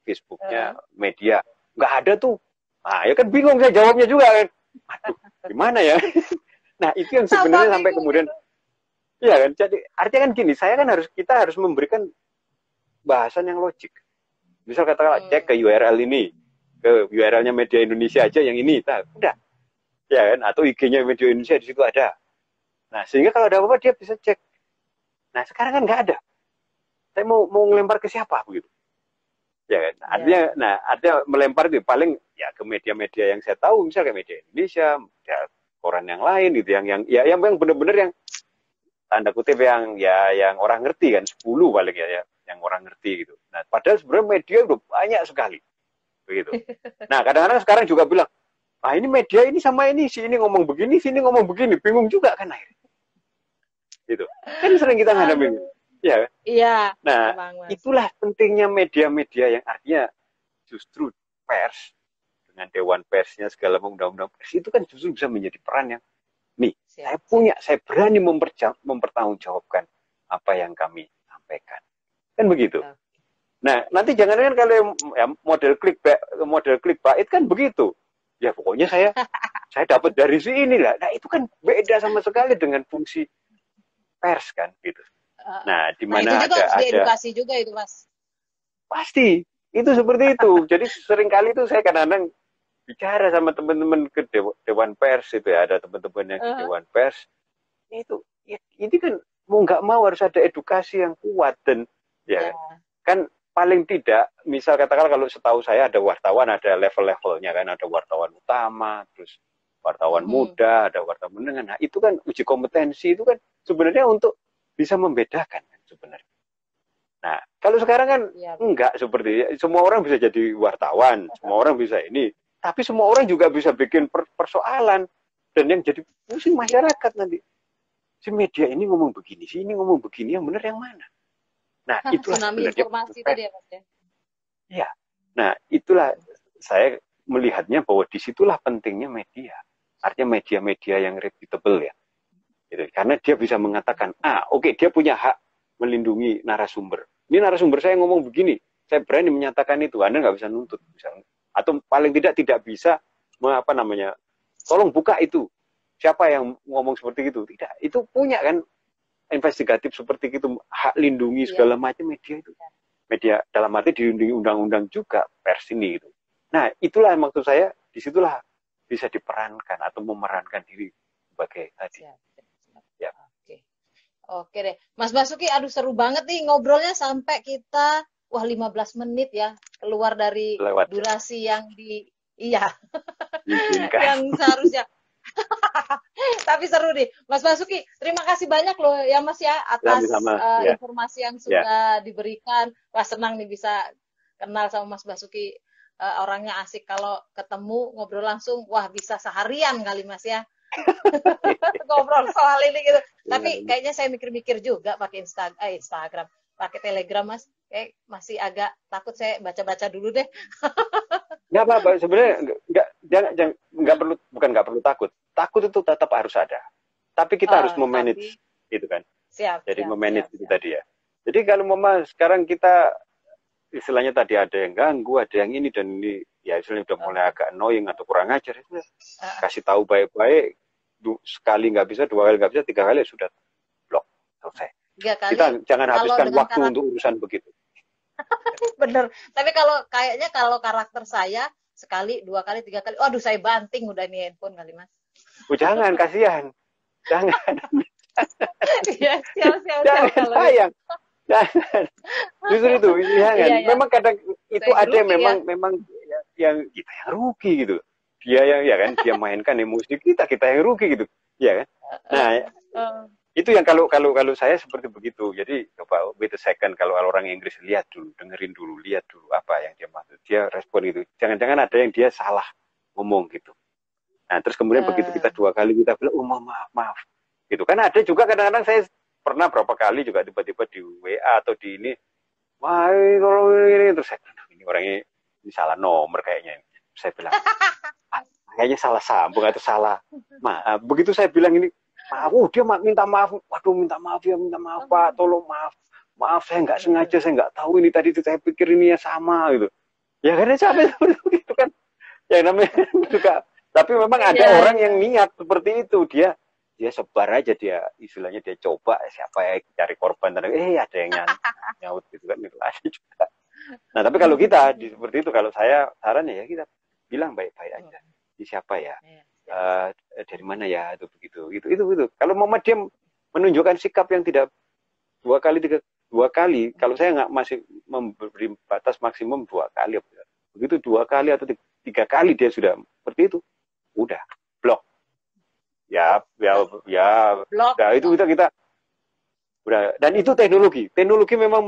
Facebook-nya media. Nggak ada tuh. Nah, ya kan bingung saya jawabnya juga kan. Aduh, gimana ya? Nah, itu yang sebenarnya sampai kemudian iya kan? Jadi artinya kan gini, kita harus memberikan bahasan yang logik. Misal katakanlah cek ke URL ini, ke URL-nya media Indonesia aja yang ini, nah, udah. Ya kan? Atau IG-nya media Indonesia di situ ada. Nah, sehingga kalau ada apa-apa dia bisa cek. Nah, sekarang kan nggak ada. Saya mau ngelempar ke siapa begitu? Ya kan? Artinya melempar itu paling ya ke media-media yang saya tahu, misalnya ke media Indonesia, ya koran yang lain gitu, yang benar-benar yang tanda kutip yang orang ngerti kan, 10 paling ya yang orang ngerti gitu. Nah, padahal sebenarnya media udah banyak sekali. Begitu. Nah, kadang-kadang sekarang juga bilang, ini media ini sama ini, si ini ngomong begini, sini ngomong begini, bingung juga kan akhirnya. Gitu. Kan sering kita ngadepin gitu. Ya. Iya. Nah, itulah pentingnya media-media yang artinya justru pers dengan dewan persnya segala undang-undang pers itu kan justru bisa menjadi peran yang saya berani mempertanggungjawabkan apa yang kami sampaikan. Kan begitu. Nah, nanti jangan-jangan kalau model clickbait kan begitu. Ya pokoknya saya dapat dari si ini lah. Nah, itu kan beda sama sekali dengan fungsi pers kan gitu. Nah, di mana itu juga harus diedukasi juga itu, Mas. Pasti. Itu seperti itu. Jadi seringkali itu saya kadang-kadang bicara sama teman-teman ke Dewan Pers itu ya, ada teman-teman yang di Dewan Pers. Itu ya, ini kan mau nggak mau harus ada edukasi yang kuat dan ya kan paling tidak misal katakan kalau setahu saya ada wartawan, ada level-levelnya kan, ada wartawan utama, terus wartawan muda, ada wartawan menengah. Nah, itu kan uji kompetensi itu kan sebenarnya untuk bisa membedakan kan sebenarnya. Nah, kalau sekarang kan enggak seperti semua orang bisa jadi wartawan, semua orang bisa ini, tapi semua orang juga bisa bikin persoalan dan yang jadi pusing masyarakat nanti. Si media ini ngomong begini, si ini ngomong begini, yang benar yang mana? Nah, itulah tsunami informasi tadi ya, Mas ya. Iya. Nah, itulah saya melihatnya bahwa disitulah pentingnya media. Artinya media-media yang reputable ya. Gitu. Karena dia bisa mengatakan, oke, dia punya hak melindungi narasumber. Ini narasumber saya ngomong begini, saya berani menyatakan itu. Anda nggak bisa nuntut, misalnya. Atau paling tidak bisa tolong buka itu. Siapa yang ngomong seperti itu? Tidak, itu punya kan investigatif seperti itu, hak lindungi segala macam media itu. Media dalam arti dilindungi undang-undang juga pers ini gitu. Nah, itulah maksud saya, disitulah bisa diperankan atau memerankan diri sebagai tadi. Ya. Oke deh. Mas Basuki, aduh seru banget nih ngobrolnya sampai kita 15 menit ya keluar dari durasi yang yang seharusnya. Tapi seru nih. Mas Basuki, terima kasih banyak loh ya Mas ya atas informasi yang sudah diberikan. Wah, senang nih bisa kenal sama Mas Basuki. Orangnya asik, kalau ketemu ngobrol langsung, wah bisa seharian kali Mas ya. ngobrol soal ini gitu. Tapi Iya. kayaknya saya mikir-mikir juga pakai Instagram, pakai Telegram Mas. Kayak masih agak takut, saya baca-baca dulu deh. Nggak apa-apa, sebenarnya nggak perlu, bukan nggak perlu takut. Takut itu tetap harus ada. Tapi kita harus memanage, Tapi gitu kan. siap, Jadi siap, memanage siap, itu siap. tadi ya. Jadi kalau mama sekarang kita istilahnya tadi ada yang ganggu, ada yang ini dan ini, ya istilahnya udah mulai agak annoying atau kurang ajar, itu kasih tahu baik-baik. Sekali nggak bisa, dua kali nggak bisa, tiga kali sudah blok, selesai. 3 kali Kita jangan kalau habiskan dengan waktu untuk urusan begitu. bener. Tapi kayaknya kalau karakter saya sekali, 2 kali, 3 kali, waduh saya banting udah nih handphone kali Mas. Oh, jangan, kasihan. Jangan. Iya, siap Jangan, kalau gitu. sayang. Jangan. Justru itu, jangan. Iya, iya. Memang kadang itu Saya ada rugi ya. memang yang kita yang rugi gitu. Dia yang ya kan, dia mainkan emosi kita yang rugi gitu. Ya kan? Nah, Eh, itu yang kalau saya seperti begitu. Jadi coba wait a second, kalau orang Inggris lihat dulu, dengerin dulu, lihat dulu apa yang dia maksud. Dia respon itu. Jangan-jangan ada yang dia salah ngomong gitu. Nah, terus kemudian begitu kita 2 kali kita bilang, oh maaf. Gitu kan ada juga kadang-kadang saya pernah berapa kali juga tiba-tiba di WA atau di ini, wah kalau ini, terus saya bilang, ini orangnya ini salah nomor kayaknya. Saya bilang, kayaknya salah sambung atau salah maaf. Begitu saya bilang ini, maaf, dia minta maaf, waduh minta maaf Pak, tolong maaf saya nggak sengaja, saya nggak tahu ini tadi itu, saya pikir ini ya sama gitu. Ya karena capek seperti itu kan, ya namanya juga. Tapi memang ada orang yang niat seperti itu, dia sebar aja, dia istilahnya dia coba siapa ya cari korban, ada yang nyaut gitu kan, itu ada juga. Nah tapi kalau kita seperti itu, kalau saya sarannya ya kita bilang baik-baik aja, ini siapa ya, dari mana ya, itu begitu, itu. Kalau mama dia menunjukkan sikap yang tidak 2 kali 2 kali, kalau saya nggak masih memberi batas maksimum 2 kali, begitu 2 kali atau 3 kali dia sudah seperti itu, udah blok. Ya, blok. Nah, itu kita udah. Dan itu teknologi memang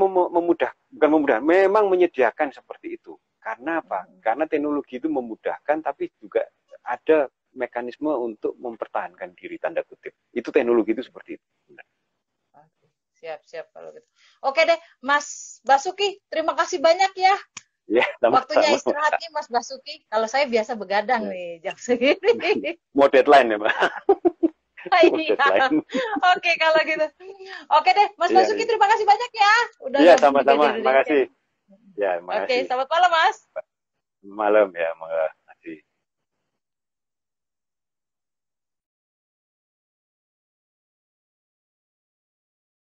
memang menyediakan seperti itu. Karena apa? Karena teknologi itu memudahkan, tapi juga ada mekanisme untuk mempertahankan diri, tanda kutip. Itu teknologi itu seperti itu. Siap kalau gitu. Oke deh, Mas Basuki, terima kasih banyak ya. Ya, waktunya istirahat nih Mas Basuki. Kalau saya biasa begadang nih jam segini. Mau deadline ya, Mbak? Iya. Oke kalau gitu. Oke deh, Mas Basuki, terima kasih banyak ya. Udah sama-sama. Terima kasih. Ya, Oke, selamat malam Mas. Malam ya,